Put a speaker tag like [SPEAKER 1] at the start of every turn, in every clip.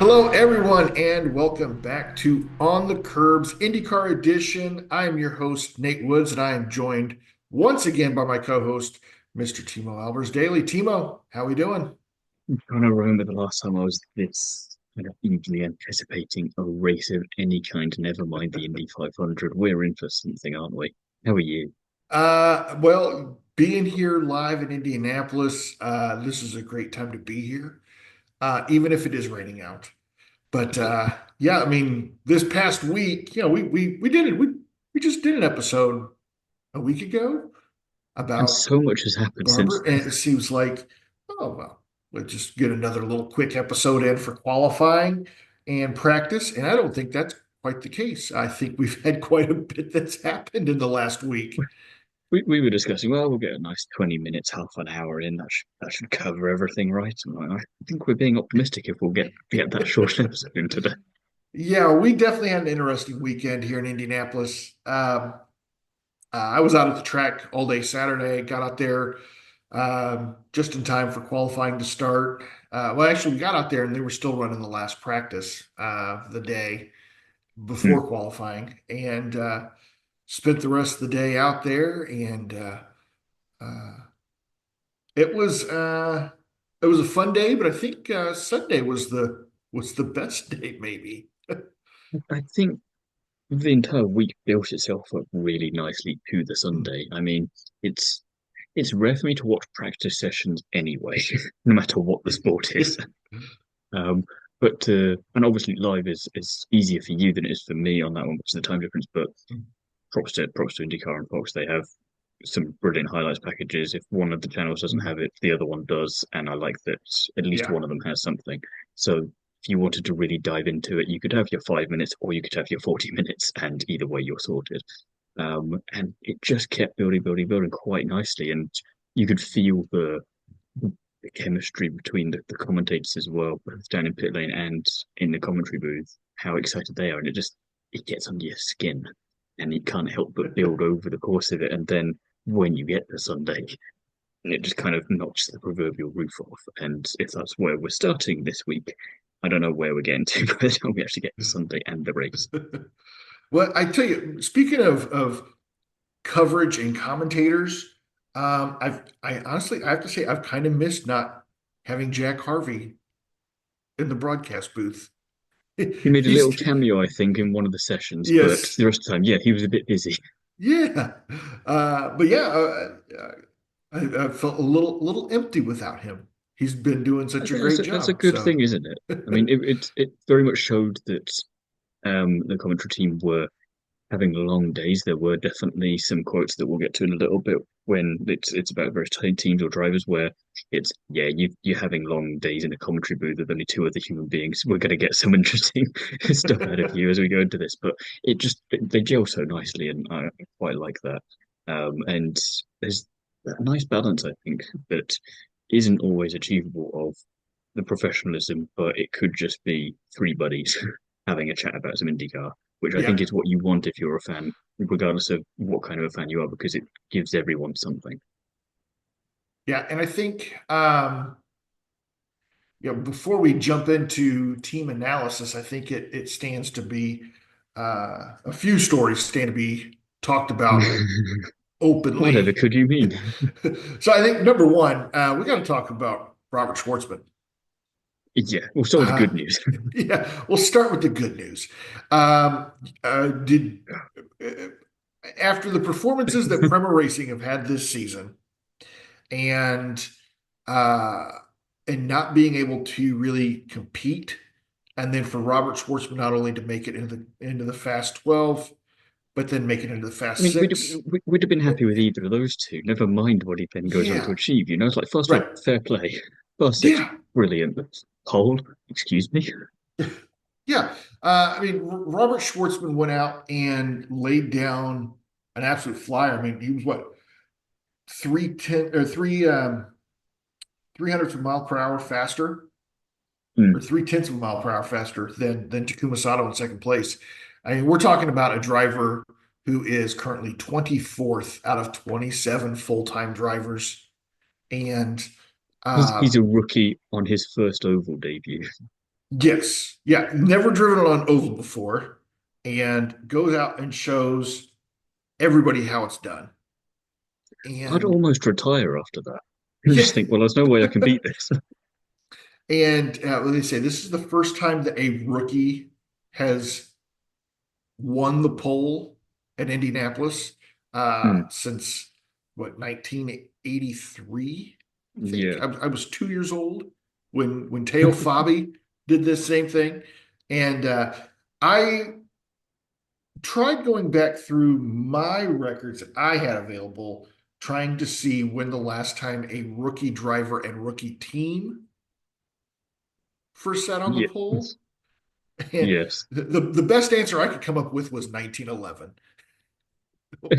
[SPEAKER 1] Hello, everyone, and welcome back to On the Curbs IndyCar Edition. I am your host, Nate Woods, and I am joined once again by my co-host, Mr. Thiemo Albers-Daly. Thiemo, how we doing?
[SPEAKER 2] I'm trying to remember the last time I was this kind of eagerly anticipating a race of any kind, never mind the Indy 500. We're in for something, aren't we? How are you?
[SPEAKER 1] Well, being here live in Indianapolis, this is a great time to be here, even if it is raining out. But yeah, I mean, this past week, we did it. We just did an episode a week ago
[SPEAKER 2] And
[SPEAKER 1] about
[SPEAKER 2] so much has happened since
[SPEAKER 1] Barber, and it seems like, oh well, we'll just get another little quick episode in for qualifying and practice. And I don't think that's quite the case. I think we've had quite a bit that's happened in the last week.
[SPEAKER 2] we were discussing, well, we'll get a nice 20 minutes, half an hour in. That should cover everything, right? And I think we're being optimistic if we'll get that short episode in today.
[SPEAKER 1] Yeah, we definitely had an interesting weekend here in Indianapolis. I was out at the track all day Saturday, got out there just in time for qualifying to start. Well, actually, we got out there and they were still running the last practice the day before
[SPEAKER 2] Hmm.
[SPEAKER 1] qualifying, and spent the rest of the day out there. And uh, it was uh, it was a fun day, but I think Sunday was the best day, maybe.
[SPEAKER 2] I think the entire week built itself up really nicely to the Sunday. I mean, it's it's rare for me to watch practice sessions anyway, no matter what the sport is. Um, but and obviously live is easier for you than it is for me on that one, which is the time difference. But props to IndyCar and Fox. They have some brilliant highlights packages. If one of the channels doesn't have it, the other one does, and I like that at least
[SPEAKER 1] Yeah,
[SPEAKER 2] one of them has something. So if you wanted to really dive into it, you could have your 5 minutes or you could have your 40 minutes, and either way you're sorted. And it just kept building, building, building quite nicely, and you could feel the chemistry between the commentators as well, both down in pit lane and in the commentary booth, how excited they are, and it gets under your skin, and you can't help but build over the course of it, and then when you get to Sunday, it just kind of knocks the proverbial roof off. And if that's where we're starting this week, I don't know where we're getting to by the time we actually get to Sunday and the race.
[SPEAKER 1] well, I tell you, speaking of coverage and commentators, I honestly I have to say I've kind of missed not having Jack Harvey in the broadcast booth.
[SPEAKER 2] He made a little
[SPEAKER 1] He's
[SPEAKER 2] cameo, I think, in one of the sessions, but
[SPEAKER 1] yes,
[SPEAKER 2] the rest of the time, yeah, he was a bit busy.
[SPEAKER 1] yeah, but yeah, I felt a little empty without him. He's been doing
[SPEAKER 2] I
[SPEAKER 1] such a
[SPEAKER 2] think
[SPEAKER 1] great
[SPEAKER 2] that's a
[SPEAKER 1] job.
[SPEAKER 2] good
[SPEAKER 1] So
[SPEAKER 2] thing, isn't it? I mean, it very much showed that the commentary team were having long days. There were definitely some quotes that we'll get to in a little bit when it's about various teams or drivers where it's yeah you're having long days in a commentary booth with only two other human beings. We're going to get some interesting stuff out of you as we go into this, but they gel so nicely, and I quite like that. And there's that nice balance, I think, that isn't always achievable of the professionalism, but it could just be three buddies having a chat about some IndyCar, which I think
[SPEAKER 1] yeah,
[SPEAKER 2] is what you want if you're a fan, regardless of what kind of a fan you are, because it gives everyone something.
[SPEAKER 1] yeah, and I think before we jump into team analysis, I think it stands to be a few stories stand to be talked about
[SPEAKER 2] Whatever
[SPEAKER 1] openly.
[SPEAKER 2] could you mean?
[SPEAKER 1] So I think number one, we got to talk about Robert Schwartzman.
[SPEAKER 2] Yeah, we'll start with the
[SPEAKER 1] Uh,
[SPEAKER 2] good news.
[SPEAKER 1] yeah, we'll start with the good news. Did After the performances that PREMA Racing have had this season, and uh, and not being able to really compete, and then for Robert Schwartzman not only to make it into the Fast 12, but then make it into the
[SPEAKER 2] I
[SPEAKER 1] Fast
[SPEAKER 2] mean,
[SPEAKER 1] Six.
[SPEAKER 2] we'd have been happy with either of those two. Never mind what he then goes on to
[SPEAKER 1] Yeah,
[SPEAKER 2] achieve. It's like Fast 12,
[SPEAKER 1] right.
[SPEAKER 2] fair play. Fast 6,
[SPEAKER 1] Yeah,
[SPEAKER 2] brilliant. Hold, excuse me.
[SPEAKER 1] yeah. I mean, Robert Schwartzman went out and laid down an absolute flyer. I mean, he was what 310 or 300th of a mile per hour faster, or
[SPEAKER 2] Mm.
[SPEAKER 1] 3/10 of a mile per hour faster than Takuma Sato in second place. I mean, we're talking about a driver who is currently 24th out of 27 full-time drivers. And
[SPEAKER 2] He's
[SPEAKER 1] uh,
[SPEAKER 2] a rookie on his first oval debut.
[SPEAKER 1] Yes. Yeah. Never driven on oval before and goes out and shows everybody how it's done.
[SPEAKER 2] I'd
[SPEAKER 1] And
[SPEAKER 2] almost retire after that. I
[SPEAKER 1] yeah.
[SPEAKER 2] just think, well, there's no way I can beat this.
[SPEAKER 1] And what they say, this is the first time that a rookie has won the pole at Indianapolis
[SPEAKER 2] Hmm.
[SPEAKER 1] since what 1983, I think.
[SPEAKER 2] Yeah.
[SPEAKER 1] I was 2 years old when Teo Fabi did this same thing, and I tried going back through my records that I had available, trying to see when the last time a rookie driver and rookie team first sat on the pole.
[SPEAKER 2] Yes.
[SPEAKER 1] And
[SPEAKER 2] Yes.
[SPEAKER 1] the best answer I could come up with was 1911,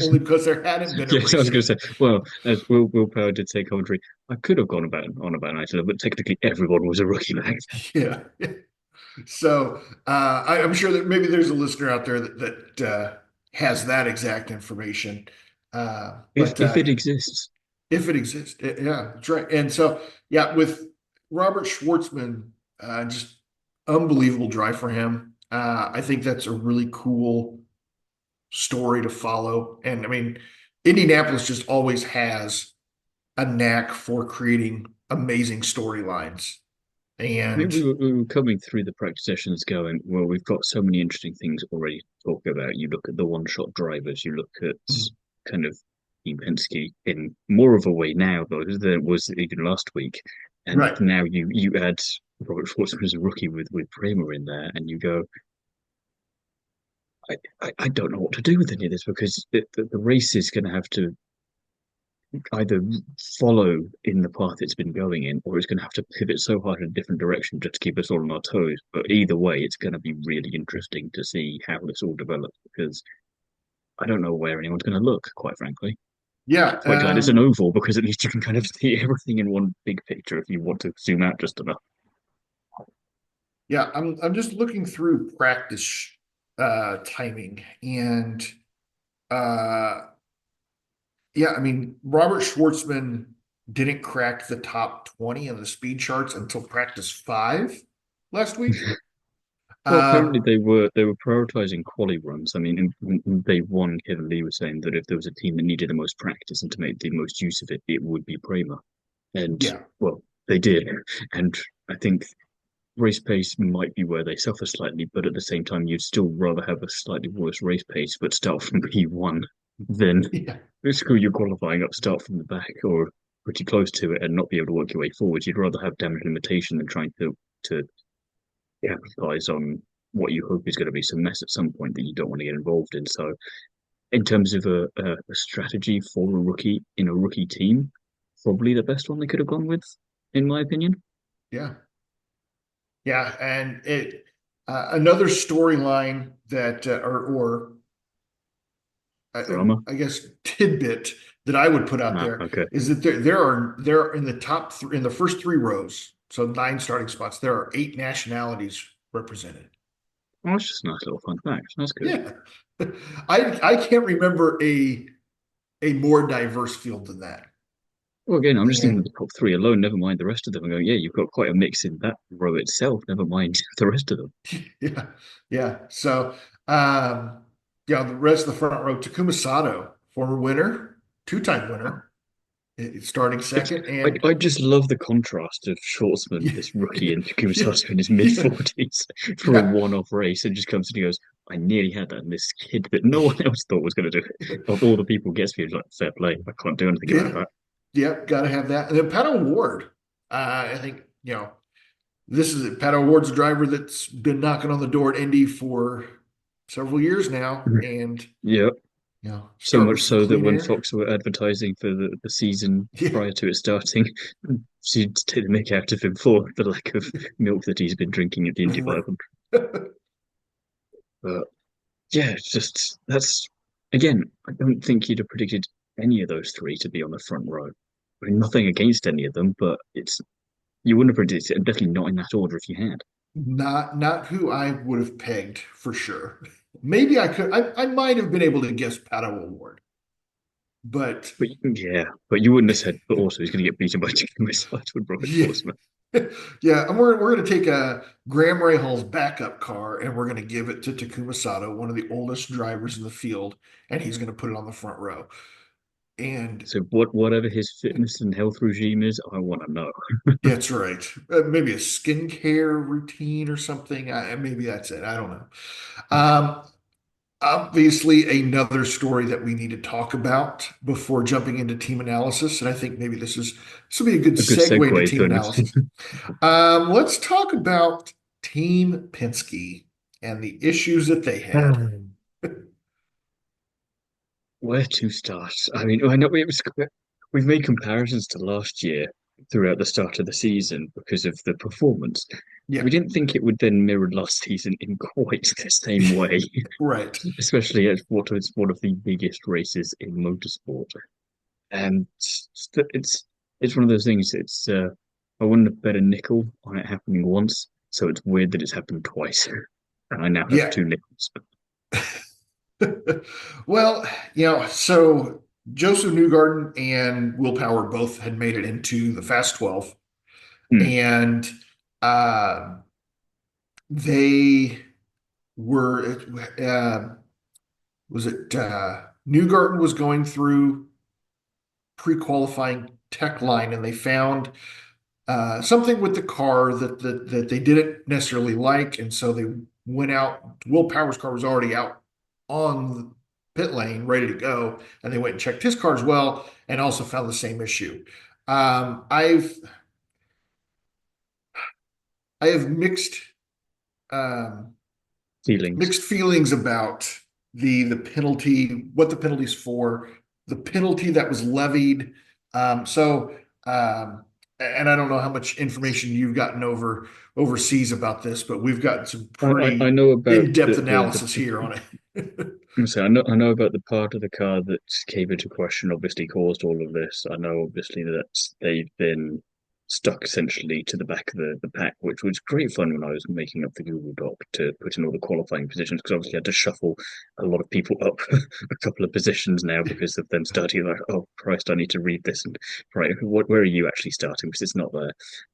[SPEAKER 1] only because there hadn't been a
[SPEAKER 2] Yes, I was
[SPEAKER 1] race
[SPEAKER 2] going
[SPEAKER 1] in
[SPEAKER 2] to say, well, as Will Power did say commentary, I could have gone about on about 1911, but technically everyone was a rookie back then.
[SPEAKER 1] it. Yeah. So I'm sure that maybe there's a listener out there that has that exact information.
[SPEAKER 2] If
[SPEAKER 1] But
[SPEAKER 2] if it exists.
[SPEAKER 1] if it exists, yeah, that's right. And so, yeah, with Robert Schwartzman, just unbelievable drive for him. I think that's a really cool story to follow. And I mean, Indianapolis just always has a knack for creating amazing storylines.
[SPEAKER 2] I mean,
[SPEAKER 1] And
[SPEAKER 2] we were coming through the practice sessions going, well, we've got so many interesting things already to talk about. You look at the one-shot drivers, you look at kind of Team Penske in more of a way now, though, than it was even last week. And
[SPEAKER 1] right.
[SPEAKER 2] now you add Robert Schwartzman as a rookie with PREMA in there, and you go, I don't know what to do with any of this because the race is going to have to either follow in the path it's been going in, or it's going to have to pivot so hard in a different direction just to keep us all on our toes. But either way, it's going to be really interesting to see how this all develops because I don't know where anyone's going to look, quite frankly.
[SPEAKER 1] Yeah.
[SPEAKER 2] Quite glad it's an oval because at least you can kind of see everything in one big picture if you want to zoom out just enough.
[SPEAKER 1] Yeah. I'm just looking through practice timing and uh yeah, I mean, Robert Schwartzman didn't crack the top 20 in the speed charts until practice five last week.
[SPEAKER 2] Well, apparently
[SPEAKER 1] Um,
[SPEAKER 2] they were prioritizing quali runs. I mean, in day one, Kevin Lee was saying that if there was a team that needed the most practice and to make the most use of it, it would be PREMA. And
[SPEAKER 1] yeah,
[SPEAKER 2] well, they did. And I think race pace might be where they suffer slightly, but at the same time, you'd still rather have a slightly worse race pace, but start from P1 than
[SPEAKER 1] yeah,
[SPEAKER 2] screw your qualifying up, start from the back or pretty close to it and not be able to work your way forward. You'd rather have damage limitation than trying to capitalize on what you hope is going to be some mess at some point that you don't want to get involved in. So, in terms of a strategy for a rookie in a rookie team, probably the best one they could have gone with, in my opinion.
[SPEAKER 1] yeah, yeah. And it another storyline that
[SPEAKER 2] Drama.
[SPEAKER 1] I guess tidbit that I would put out
[SPEAKER 2] Ah,
[SPEAKER 1] there
[SPEAKER 2] okay.
[SPEAKER 1] is that there are in the top three in the first three rows, so nine starting spots, there are eight nationalities represented.
[SPEAKER 2] Well, that's just a nice little fun fact. That's good.
[SPEAKER 1] Yeah. I can't remember a more diverse field than that.
[SPEAKER 2] Well, again, I'm just thinking of
[SPEAKER 1] And
[SPEAKER 2] the top three alone, never mind the rest of them. I'm going, yeah, you've got quite a mix in that row itself, never mind the rest of them.
[SPEAKER 1] yeah, yeah. So yeah, the rest of the front row, Takuma Sato, former winner, two-time winner, starting
[SPEAKER 2] It's,
[SPEAKER 1] second,
[SPEAKER 2] I,
[SPEAKER 1] and
[SPEAKER 2] I just love the contrast of Schwartzman,
[SPEAKER 1] yeah,
[SPEAKER 2] this rookie, and
[SPEAKER 1] yeah,
[SPEAKER 2] Kumasato in his mid
[SPEAKER 1] yeah,
[SPEAKER 2] 40s for a
[SPEAKER 1] yeah.
[SPEAKER 2] one-off race, and just comes and he goes, I nearly had that, and this kid that no one else thought was going to do it. Of all the people gets me, he's like, fair play, I can't do anything about
[SPEAKER 1] Yeah,
[SPEAKER 2] that.
[SPEAKER 1] yeah, got to have that. And then Pat O'Ward, I think, this is Pat O'Ward's a driver that's been knocking on the door at Indy for several years now, and
[SPEAKER 2] Yeah, so
[SPEAKER 1] start with
[SPEAKER 2] much
[SPEAKER 1] some
[SPEAKER 2] so that
[SPEAKER 1] clean
[SPEAKER 2] when
[SPEAKER 1] air.
[SPEAKER 2] Fox were advertising for the season
[SPEAKER 1] Yeah,
[SPEAKER 2] prior to it starting, seemed to take the mick out of him for the lack of milk that he's been drinking at the Indy
[SPEAKER 1] right.
[SPEAKER 2] 500. But yeah, it's just that's again, I don't think you'd have predicted any of those three to be on the front row. I mean, nothing against any of them, but it's you wouldn't have predicted it, and definitely not in that order if you had.
[SPEAKER 1] Not who I would have pegged for sure. Maybe I could. I might have been able to guess Pat O'Ward, but
[SPEAKER 2] But yeah, but you wouldn't have said. But also, he's going to get beaten by Jimmy Sato and Robert
[SPEAKER 1] yeah,
[SPEAKER 2] Schwartzman.
[SPEAKER 1] Yeah, and we're going to take a Graham Rahal's backup car and we're going to give it to Takuma Sato, one of the oldest drivers in the field, and he's going to put it on the front row. And
[SPEAKER 2] So whatever his fitness and health regime is, I want to know.
[SPEAKER 1] that's right. Maybe a skincare routine or something. Maybe that's it. I don't know. Um, Obviously, another story that we need to talk about before jumping into team analysis, and I think maybe this will be a good
[SPEAKER 2] A good
[SPEAKER 1] segue into
[SPEAKER 2] segue,
[SPEAKER 1] team
[SPEAKER 2] kind of.
[SPEAKER 1] analysis. Let's talk about Team Penske and the issues that they had.
[SPEAKER 2] Where to start? I mean, I know we've made comparisons to last year throughout the start of the season because of the performance.
[SPEAKER 1] Yeah,
[SPEAKER 2] We didn't think it would then mirror last season in quite the same way,
[SPEAKER 1] right.
[SPEAKER 2] especially at what was one of the biggest races in motorsport. And it's one of those things. I wouldn't have bet a nickel on it happening once, so it's weird that it's happened twice, and I now have
[SPEAKER 1] Yeah.
[SPEAKER 2] two nickels.
[SPEAKER 1] Well, so Joseph Newgarden and Will Power both had made it into the Fast 12,
[SPEAKER 2] Hmm.
[SPEAKER 1] and uh, they were, was it Newgarden was going through pre-qualifying tech line, and they found something with the car that they didn't necessarily like, and so they went out. Will Power's car was already out on the pit lane, ready to go, and they went and checked his car as well, and also found the same issue. Um, I've I have um,
[SPEAKER 2] Feelings.
[SPEAKER 1] mixed feelings about the penalty, what the penalty's for, the penalty that was levied. So, and I don't know how much information you've gotten overseas about this, but we've gotten some
[SPEAKER 2] I
[SPEAKER 1] pretty
[SPEAKER 2] know about
[SPEAKER 1] in-depth
[SPEAKER 2] the
[SPEAKER 1] analysis here on it.
[SPEAKER 2] so I know about the part of the car that came into question, obviously caused all of this. I know obviously that they've been stuck essentially to the back of the pack, which was great fun when I was making up the Google Doc to put in all the qualifying positions because obviously I had to shuffle a lot of people up a couple of positions now because of them starting like, oh Christ, I need to read this and right, where are you actually starting because it's not there.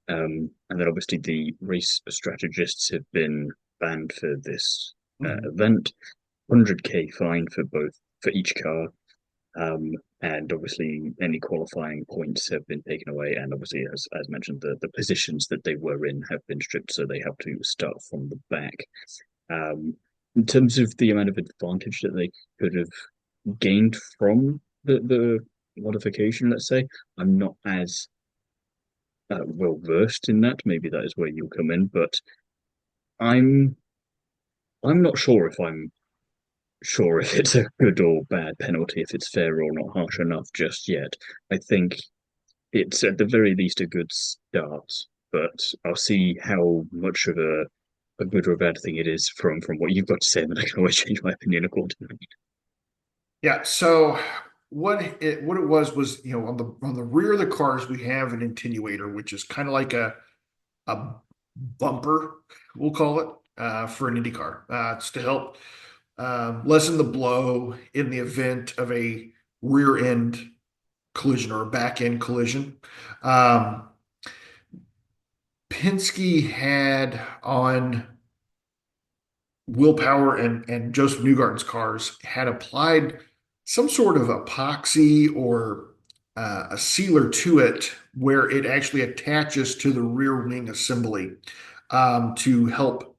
[SPEAKER 2] And then obviously the race strategists have been banned for this
[SPEAKER 1] Mhm.
[SPEAKER 2] event. 100K fine for each car. And obviously, any qualifying points have been taken away. And obviously, as mentioned, the positions that they were in have been stripped, so they have to start from the back. Um, in terms of the amount of advantage that they could have gained from the modification, let's say, I'm not as well versed in that. Maybe that is where you'll come in, but I'm I'm not sure if I'm sure if it's a good or bad penalty, if it's fair or not harsh enough just yet. I think it's at the very least a good start, but I'll see how much of a good or a bad thing it is from what you've got to say, and then I can always change my opinion accordingly.
[SPEAKER 1] Yeah. So what it was on the rear of the cars we have an attenuator, which is kind of like a bumper, we'll call it, for an Indy car. It's to help lessen the blow in the event of a rear end collision or a back end collision. Um, Penske had on Willpower and Joseph Newgarden's cars had applied some sort of epoxy or a sealer to it where it actually attaches to the rear wing assembly to help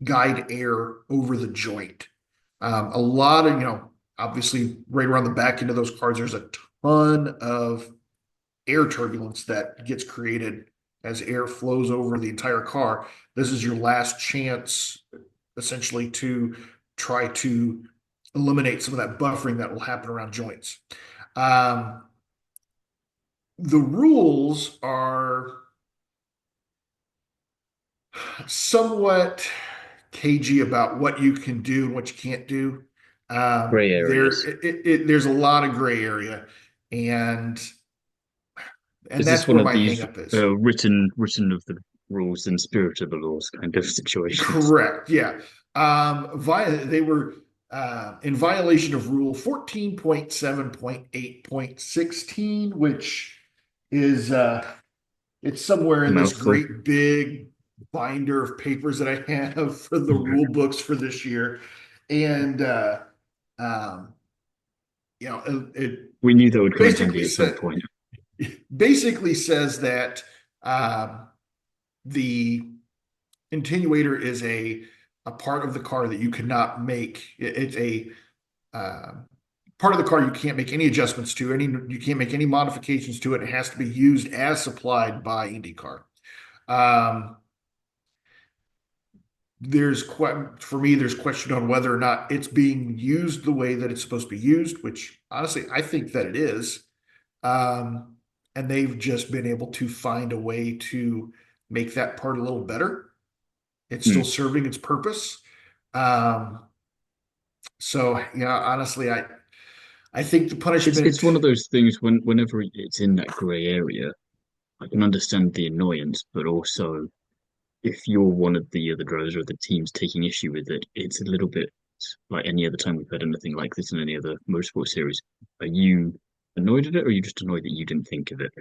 [SPEAKER 1] guide air over the joint. A lot of, obviously right around the back end of those cars, there's a ton of air turbulence that gets created as air flows over the entire car. This is your last chance, essentially, to try to eliminate some of that buffering that will happen around joints. Um, the rules are somewhat cagey about what you can do and what you can't do.
[SPEAKER 2] Grey areas.
[SPEAKER 1] There's a lot of gray area, and
[SPEAKER 2] Is this
[SPEAKER 1] that's
[SPEAKER 2] one
[SPEAKER 1] where
[SPEAKER 2] of
[SPEAKER 1] my
[SPEAKER 2] these
[SPEAKER 1] hangup is.
[SPEAKER 2] written of the rules and spirit of the laws kind of situations?
[SPEAKER 1] Correct. Yeah. They were in violation of Rule 14.7.8.16, which is It's somewhere in this
[SPEAKER 2] Mouthful.
[SPEAKER 1] great big binder of papers that I have for the rule books for this year. And, um, it
[SPEAKER 2] We knew that would come in handy
[SPEAKER 1] basically
[SPEAKER 2] at some
[SPEAKER 1] said,
[SPEAKER 2] point.
[SPEAKER 1] basically says that um, the attenuator is a part of the car that you cannot make. It's a uh, part of the car you can't make any adjustments to. You can't make any modifications to it. It has to be used as supplied by IndyCar. Um, for me, there's question on whether or not it's being used the way that it's supposed to be used, which honestly I think that it is. Um, and they've just been able to find a way to make that part a little better. It's still
[SPEAKER 2] Mm.
[SPEAKER 1] serving its purpose. Um, so yeah, honestly, I think the
[SPEAKER 2] It's
[SPEAKER 1] punishment,
[SPEAKER 2] one of those things whenever it's in that grey area, I can understand the annoyance, but also if you're one of the other drivers or the teams taking issue with it, it's a little bit like any other time we've had anything like this in any other motorsport series. Are you annoyed at it, or are you just annoyed that you didn't think of it?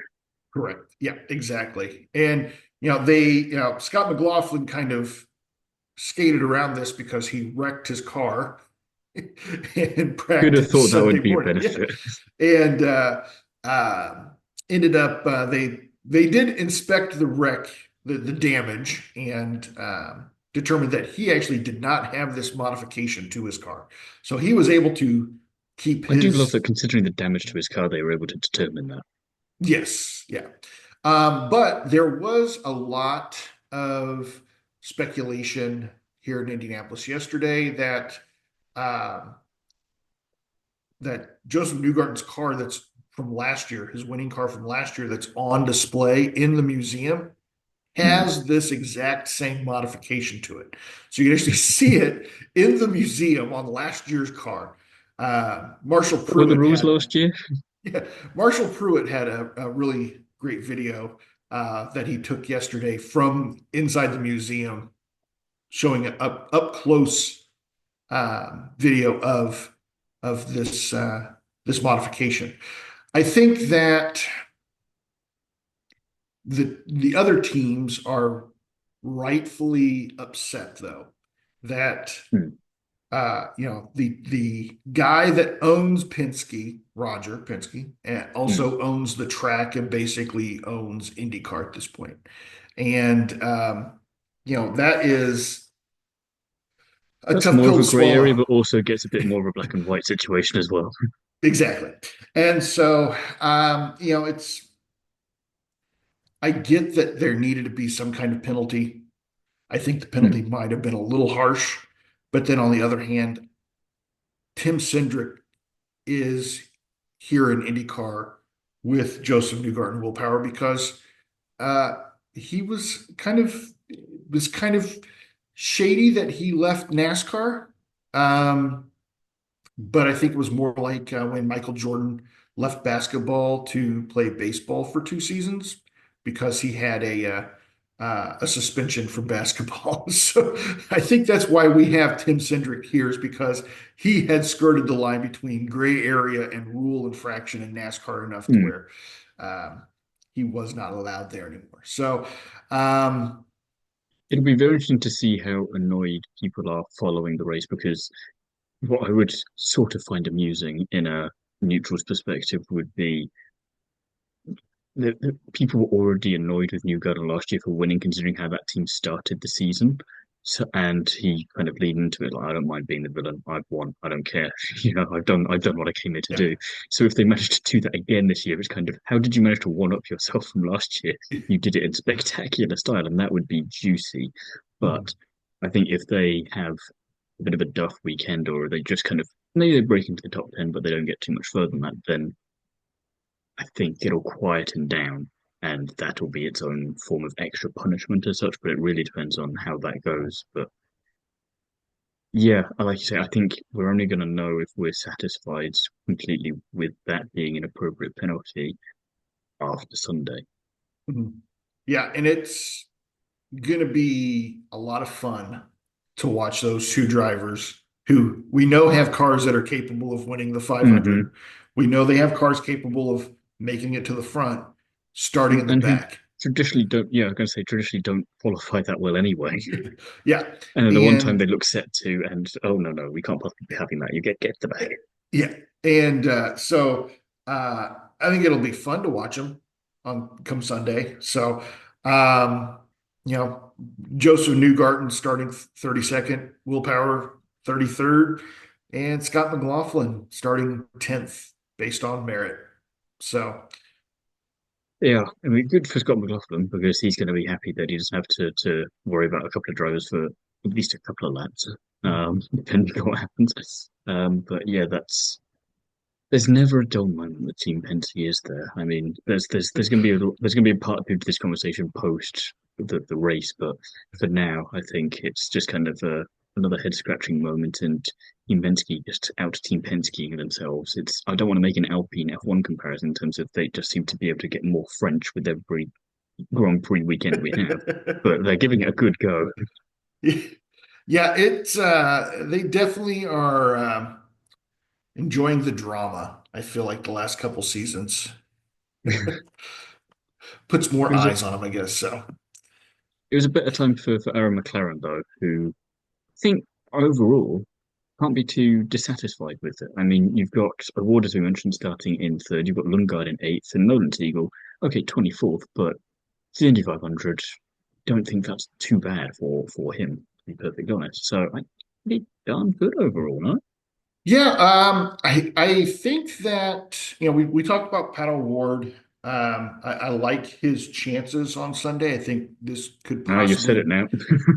[SPEAKER 1] correct. Yeah, exactly. And Scott McLaughlin kind of skated around this because he wrecked his car in
[SPEAKER 2] Could have
[SPEAKER 1] practice
[SPEAKER 2] thought that
[SPEAKER 1] Sunday
[SPEAKER 2] would be a
[SPEAKER 1] morning. Yeah,
[SPEAKER 2] benefit.
[SPEAKER 1] and uh, ended up they did inspect the wreck, the damage, and determined that he actually did not have this modification to his car, so he was able to keep
[SPEAKER 2] I do love
[SPEAKER 1] his.
[SPEAKER 2] that considering the damage to his car, they were able to determine that.
[SPEAKER 1] Yes, yeah. But there was a lot of speculation here in Indianapolis yesterday um, that Joseph Newgarden's car that's from last year, his winning car from last year, that's on display in the museum,
[SPEAKER 2] Mm.
[SPEAKER 1] has this exact same modification to it. So you can actually see it in the museum on last year's car. Marshall
[SPEAKER 2] What were the
[SPEAKER 1] Pruitt
[SPEAKER 2] rules
[SPEAKER 1] had
[SPEAKER 2] last year?
[SPEAKER 1] Yeah, Marshall Pruitt had a really great video that he took yesterday from inside the museum, showing an up close video of this modification. I think that the other teams are rightfully upset though that
[SPEAKER 2] Mm.
[SPEAKER 1] the guy that owns Penske, Roger Penske, and
[SPEAKER 2] Mm.
[SPEAKER 1] also owns the track and basically owns IndyCar at this point. And that is a
[SPEAKER 2] That's
[SPEAKER 1] tough
[SPEAKER 2] more
[SPEAKER 1] pill
[SPEAKER 2] of
[SPEAKER 1] to
[SPEAKER 2] a grey area,
[SPEAKER 1] swallow.
[SPEAKER 2] but also gets a bit more of a black and white situation as well.
[SPEAKER 1] Exactly. And so it's I get that there needed to be some kind of penalty. I think the penalty
[SPEAKER 2] Mm.
[SPEAKER 1] might have been a little harsh, but then on the other hand, Tim Cindric is here in IndyCar with Joseph Newgarden Willpower because uh, he was kind of shady that he left NASCAR. Um, but I think it was more like when Michael Jordan left basketball to play baseball for 2 seasons because he had a suspension from basketball. So I think that's why we have Tim Cindric here is because he had skirted the line between gray area and rule infraction in NASCAR enough to
[SPEAKER 2] Mm.
[SPEAKER 1] where um, he was not allowed there anymore. So um,
[SPEAKER 2] It'll be very interesting to see how annoyed people are following the race because what I would sort of find amusing in a neutral's perspective would be that people were already annoyed with Newgarden last year for winning, considering how that team started the season. So, and he kind of leaned into it like, I don't mind being the villain. I've won. I don't care. I've done what I came here to
[SPEAKER 1] yeah.
[SPEAKER 2] do. So if they managed to do that again this year, it's kind of, how did you manage to one up yourself from last year? You did it in spectacular style, and that would be juicy.
[SPEAKER 1] Mhm.
[SPEAKER 2] But I think if they have a bit of a duff weekend, or they just kind of maybe they break into the top 10, but they don't get too much further than that, then I think it'll quieten down, and that'll be its own form of extra punishment as such. But it really depends on how that goes. But yeah, like you say, I think we're only going to know if we're satisfied completely with that being an appropriate penalty after Sunday.
[SPEAKER 1] Mhm. Yeah, and it's going to be a lot of fun to watch those two drivers who we know have cars that are capable of winning the
[SPEAKER 2] Hmm.
[SPEAKER 1] 500. We know they have cars capable of making it to the front, starting in the
[SPEAKER 2] And who
[SPEAKER 1] back.
[SPEAKER 2] traditionally don't. Yeah, I'm going to say traditionally don't qualify that well anyway.
[SPEAKER 1] Yeah,
[SPEAKER 2] And then the one time
[SPEAKER 1] and
[SPEAKER 2] they look set to, and oh no, no, we can't possibly be having that. You get the bag.
[SPEAKER 1] yeah, and I think it'll be fun to watch them on come Sunday. So, um, you know, Joseph Newgarden starting 32nd, Willpower 33rd, and Scott McLaughlin starting 10th based on merit. So,
[SPEAKER 2] Yeah, I mean, good for Scott McLaughlin because he's going to be happy that he doesn't have to worry about a couple of drivers for at least a couple of laps, depending on what happens. But yeah, there's never a dull moment with Team Penske, is there? I mean, there's going to be there's going to be a part of this conversation post the race, but for now, I think it's just kind of another head scratching moment, and Team Penske just out Team Penske themselves. It's I don't want to make an Alpine F1 comparison in terms of they just seem to be able to get more French with every Grand Prix weekend we have, but they're giving it a good go.
[SPEAKER 1] yeah, it's they definitely are enjoying the drama. I feel like the last couple seasons puts
[SPEAKER 2] It
[SPEAKER 1] more
[SPEAKER 2] was a,
[SPEAKER 1] eyes on them, I guess. So.
[SPEAKER 2] it was a better time for Aaron McLaren though, who I think overall can't be too dissatisfied with it. I mean, you've got Award, as we mentioned, starting in third. You've got Lundgaard in eighth and Nolan Teagle, okay, 24th, but it's the Indy 500. Don't think that's too bad for him, to be perfectly honest. So I think darn good overall, no?
[SPEAKER 1] Yeah, I think that we talked about Paddle Ward. I like his chances on Sunday. I think
[SPEAKER 2] Now you've said it now.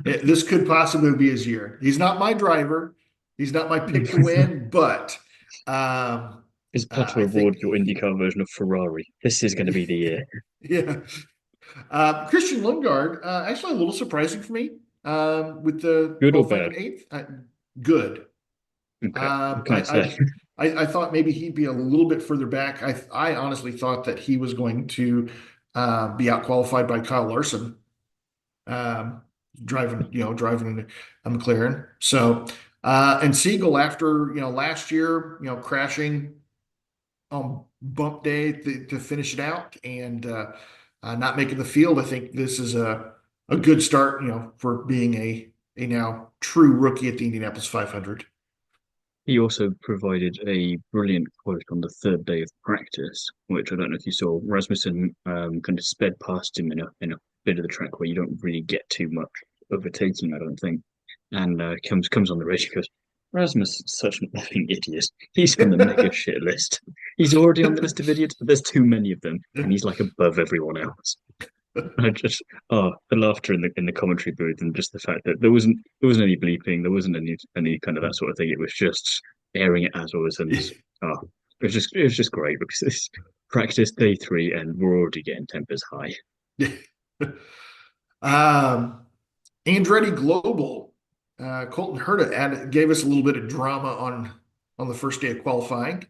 [SPEAKER 1] this could possibly be his year. He's not my driver. He's not my pick to win, but
[SPEAKER 2] Is
[SPEAKER 1] I
[SPEAKER 2] Pato Award
[SPEAKER 1] think
[SPEAKER 2] your IndyCar version of Ferrari? This is going to be the year.
[SPEAKER 1] yeah. Christian Lundgaard, actually a little surprising for me with the
[SPEAKER 2] Good or
[SPEAKER 1] qualifying
[SPEAKER 2] bad?
[SPEAKER 1] in eighth. Good.
[SPEAKER 2] Okay, what
[SPEAKER 1] Um,
[SPEAKER 2] can I
[SPEAKER 1] I,
[SPEAKER 2] say?
[SPEAKER 1] I I thought maybe he'd be a little bit further back. I honestly thought that he was going to be out qualified by Kyle Larson, um, driving a McLaren. So and Siegel after last year crashing on bump day to finish it out and not making the field. I think this is a good start for being a now true rookie at the Indianapolis 500.
[SPEAKER 2] He also provided a brilliant quote on the third day of practice, which I don't know if you saw. Rasmussen kind of sped past him in a bit of the track where you don't really get too much overtaking, I don't think. And comes on the race and goes, Rasmus is such an effing idiot. He's on the mega shit list. He's already on the list of idiots, but there's too many of them, and he's like above everyone else. I just the laughter in the commentary booth and just the fact that there wasn't any bleeping, there wasn't any kind of that sort of thing. It was just airing it as was, and oh, it was just great because it's practice day three and we're already getting tempers high.
[SPEAKER 1] um, Andretti Global, Colton Herta gave us a little bit of drama on the first day of qualifying.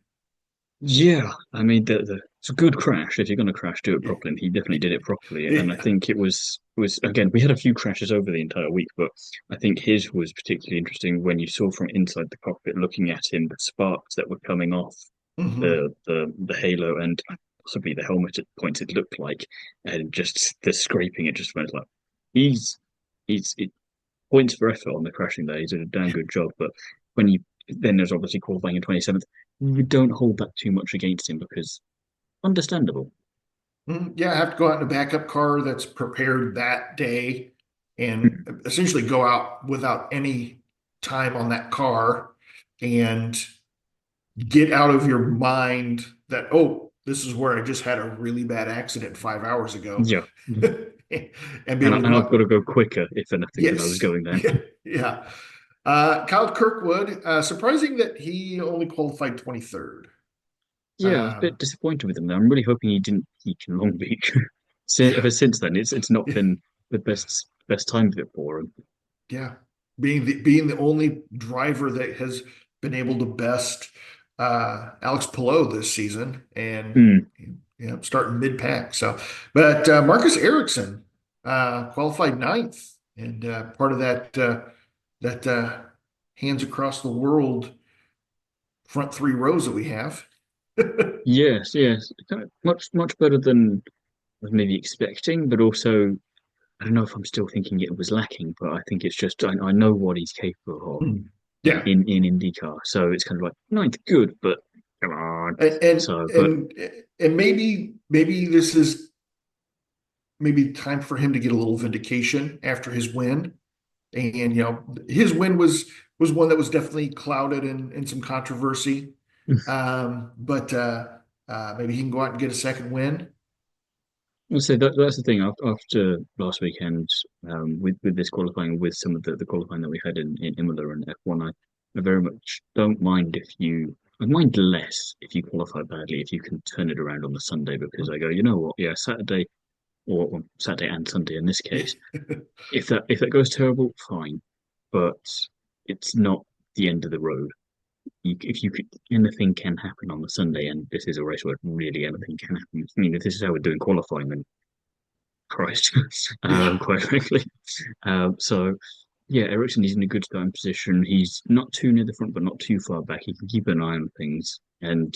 [SPEAKER 2] Yeah, I mean it's a good crash. If you're going to crash, do it
[SPEAKER 1] Yeah,
[SPEAKER 2] properly. And he definitely did it properly, and I
[SPEAKER 1] yeah.
[SPEAKER 2] think it was again. We had a few crashes over the entire week, but I think his was particularly interesting when you saw from inside the cockpit, looking at him, the sparks that were coming off
[SPEAKER 1] Mhm.
[SPEAKER 2] the halo and possibly the helmet at points it looked like, and just the scraping. It just went like he's it points for effort on the crashing there. He's did a damn good job, but when you then there's obviously qualifying in 27th. You don't hold that too much against him because understandable.
[SPEAKER 1] Yeah, I have to go out in a backup car that's prepared that day and essentially go out without any time on that car and get out of your mind that, oh, this is where I just had a really bad accident 5 hours ago
[SPEAKER 2] Yeah.
[SPEAKER 1] and be
[SPEAKER 2] And,
[SPEAKER 1] able to
[SPEAKER 2] and
[SPEAKER 1] go
[SPEAKER 2] I've got
[SPEAKER 1] up.
[SPEAKER 2] to go quicker, if anything, than I was
[SPEAKER 1] Yes.
[SPEAKER 2] going then.
[SPEAKER 1] Yeah. Yeah. Kyle Kirkwood, surprising that he only qualified 23rd.
[SPEAKER 2] Yeah, I was a
[SPEAKER 1] Um,
[SPEAKER 2] bit disappointed with him there. I'm really hoping he didn't peak in Long Beach. Ever since then, it's not
[SPEAKER 1] yeah.
[SPEAKER 2] been the best time of it for him.
[SPEAKER 1] Yeah, being the only driver that has been able to best Alex Palou this season, and
[SPEAKER 2] Hmm.
[SPEAKER 1] starting mid pack. So, but Marcus Ericsson qualified ninth, and part of that hands across the world front three rows that we have.
[SPEAKER 2] Yes, yes. Much better than. was maybe expecting, but also I don't know if I'm still thinking it was lacking, but I think it's just I know what he's capable of
[SPEAKER 1] Yeah.
[SPEAKER 2] in IndyCar. So it's kind of like ninth, good, but come on.
[SPEAKER 1] And and
[SPEAKER 2] So, but
[SPEAKER 1] and, and maybe this is maybe time for him to get a little vindication after his win. And his win was one that was definitely clouded in some controversy. But maybe he can go out and get a second win.
[SPEAKER 2] I'll say that's the thing. After last weekend, with this qualifying, with some of the qualifying that we had in Imola and F1, I very much don't mind if you. I mind less if you qualify badly, if you can turn it around on the Sunday, because I go, you know what, yeah, Saturday or Saturday and Sunday in this case, if that goes terrible, fine, but it's not the end of the road. If you could, anything can happen on the Sunday, and this is a race where really anything can happen. I mean, if this is how we're doing qualifying, then Christ,
[SPEAKER 1] Yeah.
[SPEAKER 2] quite frankly. So yeah, Ericsson is in a good starting position. He's not too near the front, but not too far back. He can keep an eye on things and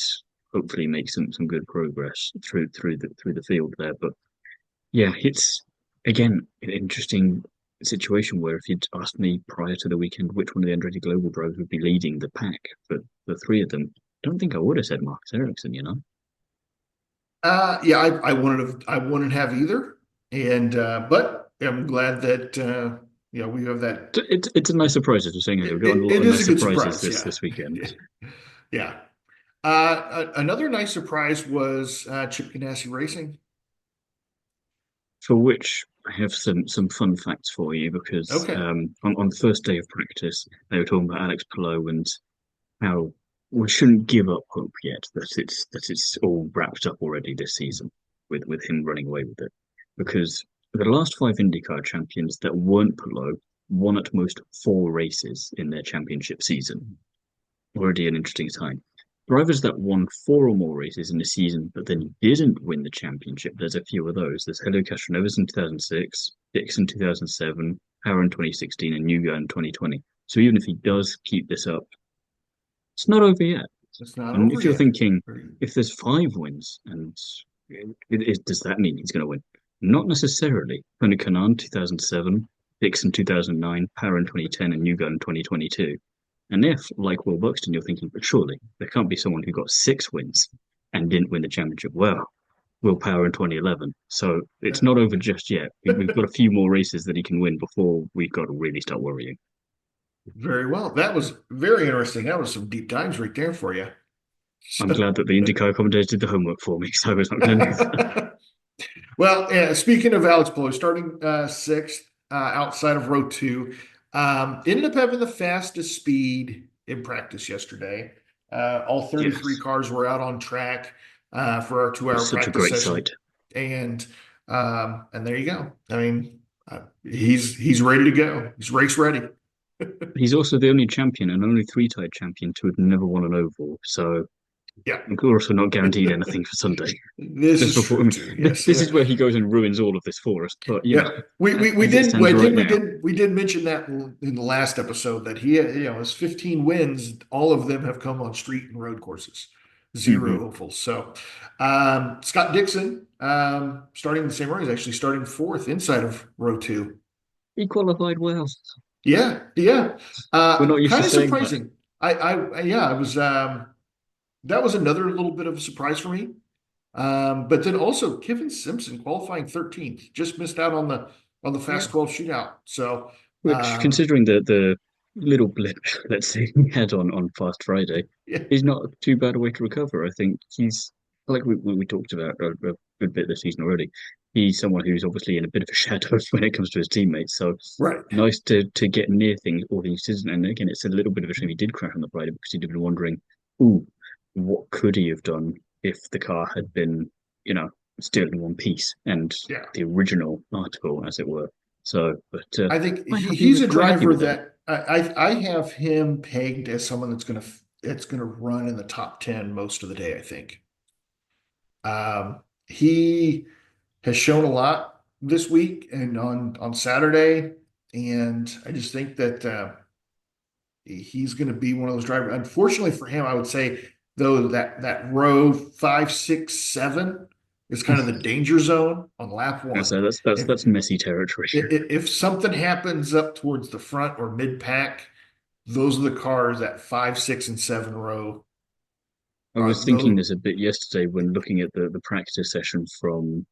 [SPEAKER 2] hopefully make some good progress through the field there. But yeah, it's again an interesting situation where if you'd asked me prior to the weekend which one of the Andretti Global drivers would be leading the pack for the three of them, I don't think I would have said Marcus Ericsson, you know.
[SPEAKER 1] Yeah, I wouldn't have either. And but I'm glad that we have that.
[SPEAKER 2] It's a nice surprise, as we're saying. We've
[SPEAKER 1] It,
[SPEAKER 2] got a
[SPEAKER 1] it,
[SPEAKER 2] lot
[SPEAKER 1] it
[SPEAKER 2] of
[SPEAKER 1] is a
[SPEAKER 2] nice
[SPEAKER 1] good
[SPEAKER 2] surprises
[SPEAKER 1] surprise,
[SPEAKER 2] this
[SPEAKER 1] yeah.
[SPEAKER 2] weekend.
[SPEAKER 1] Yeah. Another nice surprise was Chip Ganassi Racing.
[SPEAKER 2] For which I have some fun facts for you because
[SPEAKER 1] Okay.
[SPEAKER 2] on the first day of practice they were talking about Alex Palou and how we shouldn't give up hope yet that it's all wrapped up already this season with him running away with it because the last five IndyCar champions that weren't Palou won at most four races in their championship season. Already an interesting time. Drivers that won four or more races in a season but then didn't win the championship, there's a few of those. There's Helio Castroneves in 2006, Dix in 2007, Power in 2016, and Yuga in 2020. So even if he does keep this up, it's not over yet.
[SPEAKER 1] It's not
[SPEAKER 2] And
[SPEAKER 1] over
[SPEAKER 2] if you're
[SPEAKER 1] yet.
[SPEAKER 2] thinking, if there's five wins, and does that mean he's going to win? Not necessarily. Tony Kanaan 2007, Dix in 2009, Power in 2010, and Yuga in 2022. And if, like Will Buxton, you're thinking, but surely there can't be someone who got six wins and didn't win the championship. Well, Will Power in 2011. So it's not over just yet. We've got a few more races that he can win before we've got to really start worrying.
[SPEAKER 1] Very well. That was very interesting. That was some deep dives right there for you.
[SPEAKER 2] I'm glad that the IndyCar commentators did the homework for me because I was not going to do that.
[SPEAKER 1] Well, yeah, speaking of Alex Palou, starting sixth outside of row two, ended up having the fastest speed in practice yesterday. All 33
[SPEAKER 2] Yes,
[SPEAKER 1] cars were out on track for our 2 hour
[SPEAKER 2] it's such a
[SPEAKER 1] practice
[SPEAKER 2] great
[SPEAKER 1] session,
[SPEAKER 2] sight.
[SPEAKER 1] and there you go. I mean, he's ready to go. He's race ready.
[SPEAKER 2] He's also the only champion and only three-time champion to have never won an oval. So
[SPEAKER 1] Yeah,
[SPEAKER 2] we're also not guaranteed anything for Sunday.
[SPEAKER 1] this
[SPEAKER 2] Just
[SPEAKER 1] is
[SPEAKER 2] before, I
[SPEAKER 1] true
[SPEAKER 2] mean,
[SPEAKER 1] too. Yes,
[SPEAKER 2] this is where he goes and ruins all of this for us. But
[SPEAKER 1] yeah. We
[SPEAKER 2] as it
[SPEAKER 1] did.
[SPEAKER 2] stands
[SPEAKER 1] I
[SPEAKER 2] right
[SPEAKER 1] think
[SPEAKER 2] now,
[SPEAKER 1] we did mention that in the last episode that he, his 15 wins, all of them have come on street and road courses,
[SPEAKER 2] mhm,
[SPEAKER 1] zero ovals. So, Scott Dixon, starting the same row, he's actually starting fourth inside of row two.
[SPEAKER 2] he qualified well.
[SPEAKER 1] Yeah, yeah.
[SPEAKER 2] We're not used to
[SPEAKER 1] Kind of
[SPEAKER 2] saying that.
[SPEAKER 1] surprising. Yeah, I was. That was another little bit of a surprise for me. But then also Kevin Simpson qualifying 13th, just missed out on the
[SPEAKER 2] Yeah.
[SPEAKER 1] Fast 12 shootout. So
[SPEAKER 2] Which,
[SPEAKER 1] um,
[SPEAKER 2] considering the little blip, let's say, he had on Fast Friday,
[SPEAKER 1] yeah,
[SPEAKER 2] is not too bad a way to recover. I think he's like we talked about a good bit this season already. He's someone who's obviously in a bit of a shadow when it comes to his teammates. So
[SPEAKER 1] right.
[SPEAKER 2] nice to get near things all these season. And again, it's a little bit of a shame he did crash on the Friday because he'd have been wondering, ooh, what could he have done if the car had been, you know, still in one piece and
[SPEAKER 1] Yeah,
[SPEAKER 2] the original article, as it were. So, but
[SPEAKER 1] I think
[SPEAKER 2] quite
[SPEAKER 1] he,
[SPEAKER 2] happy
[SPEAKER 1] he's
[SPEAKER 2] with
[SPEAKER 1] a
[SPEAKER 2] quite happy
[SPEAKER 1] driver
[SPEAKER 2] with him.
[SPEAKER 1] that I have him pegged as someone that's gonna run in the top 10 most of the day. I think he has shown a lot this week and on Saturday, and I just think that he's going to be one of those drivers. Unfortunately for him, I would say though that row five, six, seven is kind of the danger zone on lap one.
[SPEAKER 2] So
[SPEAKER 1] If
[SPEAKER 2] that's messy territory.
[SPEAKER 1] if something happens up towards the front or mid pack, those are the cars that 5, 6, and 7 row
[SPEAKER 2] I was
[SPEAKER 1] are
[SPEAKER 2] thinking
[SPEAKER 1] those.
[SPEAKER 2] this a bit yesterday when looking at the practice session from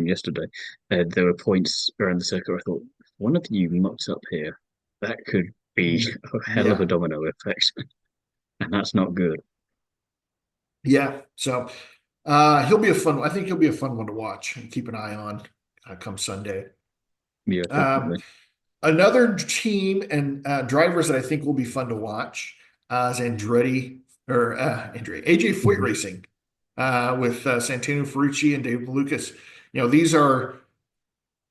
[SPEAKER 2] yesterday. There were points around the circuit where I thought, if one of you mucks up here, that could be a hell of a
[SPEAKER 1] Yeah,
[SPEAKER 2] domino effect, and that's not good.
[SPEAKER 1] yeah. So he'll be a fun. I think he'll be a fun one to watch and keep an eye on come Sunday.
[SPEAKER 2] Yeah,
[SPEAKER 1] Um,
[SPEAKER 2] definitely.
[SPEAKER 1] Another team and drivers that I think will be fun to watch is Andretti or Andretti AJ Foyt
[SPEAKER 2] Mhm.
[SPEAKER 1] Racing with Santino Ferrucci and Dave Lucas. These are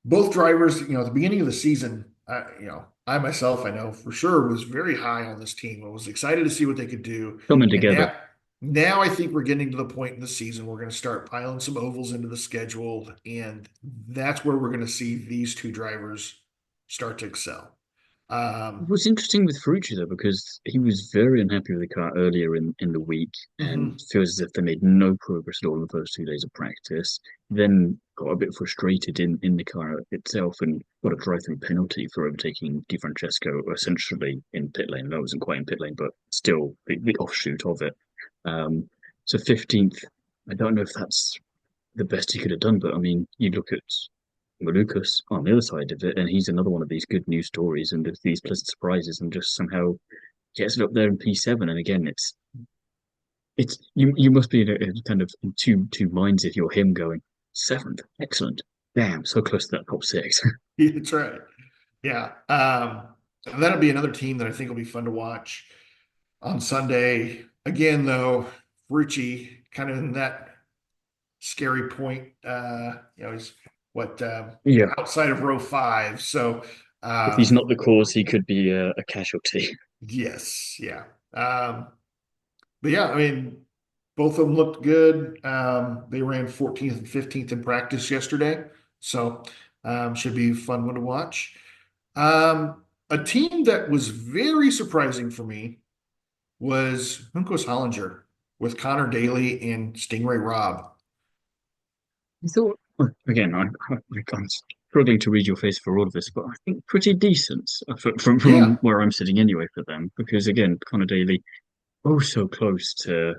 [SPEAKER 1] both drivers. At the beginning of the season, I myself, I know for sure, was very high on this team. I was excited to see what they could do,
[SPEAKER 2] Coming
[SPEAKER 1] and
[SPEAKER 2] together.
[SPEAKER 1] now I think we're getting to the point in the season we're going to start piling some ovals into the schedule, and that's where we're going to see these two drivers start to excel.
[SPEAKER 2] It
[SPEAKER 1] Um,
[SPEAKER 2] was interesting with Ferrucci though, because he was very unhappy with the car earlier in the week and
[SPEAKER 1] mhm.
[SPEAKER 2] feels as if they made no progress at all in the first 2 days of practice. Then got a bit frustrated in the car itself and got a drive-through penalty for overtaking Di Francesco essentially in pit lane. That wasn't quite in pit lane, but still the offshoot of it. Um, so 15th, I don't know if that's the best he could have done. But I mean, you look at Malukas on the other side of it, and he's another one of these good news stories and these pleasant surprises, and just somehow gets it up there in P7. And again, it's you must be in kind of in two minds if you're him going seventh, excellent, damn, so close to that top six.
[SPEAKER 1] That's right. Yeah. And that'll be another team that I think will be fun to watch on Sunday. Again, though, Rucci kind of in that scary point. He's what
[SPEAKER 2] Yeah,
[SPEAKER 1] outside of row five. So,
[SPEAKER 2] if he's
[SPEAKER 1] um,
[SPEAKER 2] not the cause, he could be a casualty.
[SPEAKER 1] yes, yeah. But yeah, I mean, both of them looked good. They ran 14th and 15th in practice yesterday. So, should be a fun one to watch. A team that was very surprising for me was Juncos Hollinger with Connor Daly and Stingray Robb.
[SPEAKER 2] I thought again, I'm struggling to read your face for all of this, but I think pretty decent from
[SPEAKER 1] Yeah,
[SPEAKER 2] where I'm sitting anyway for them. Because again, Connor Daly, oh, so close to.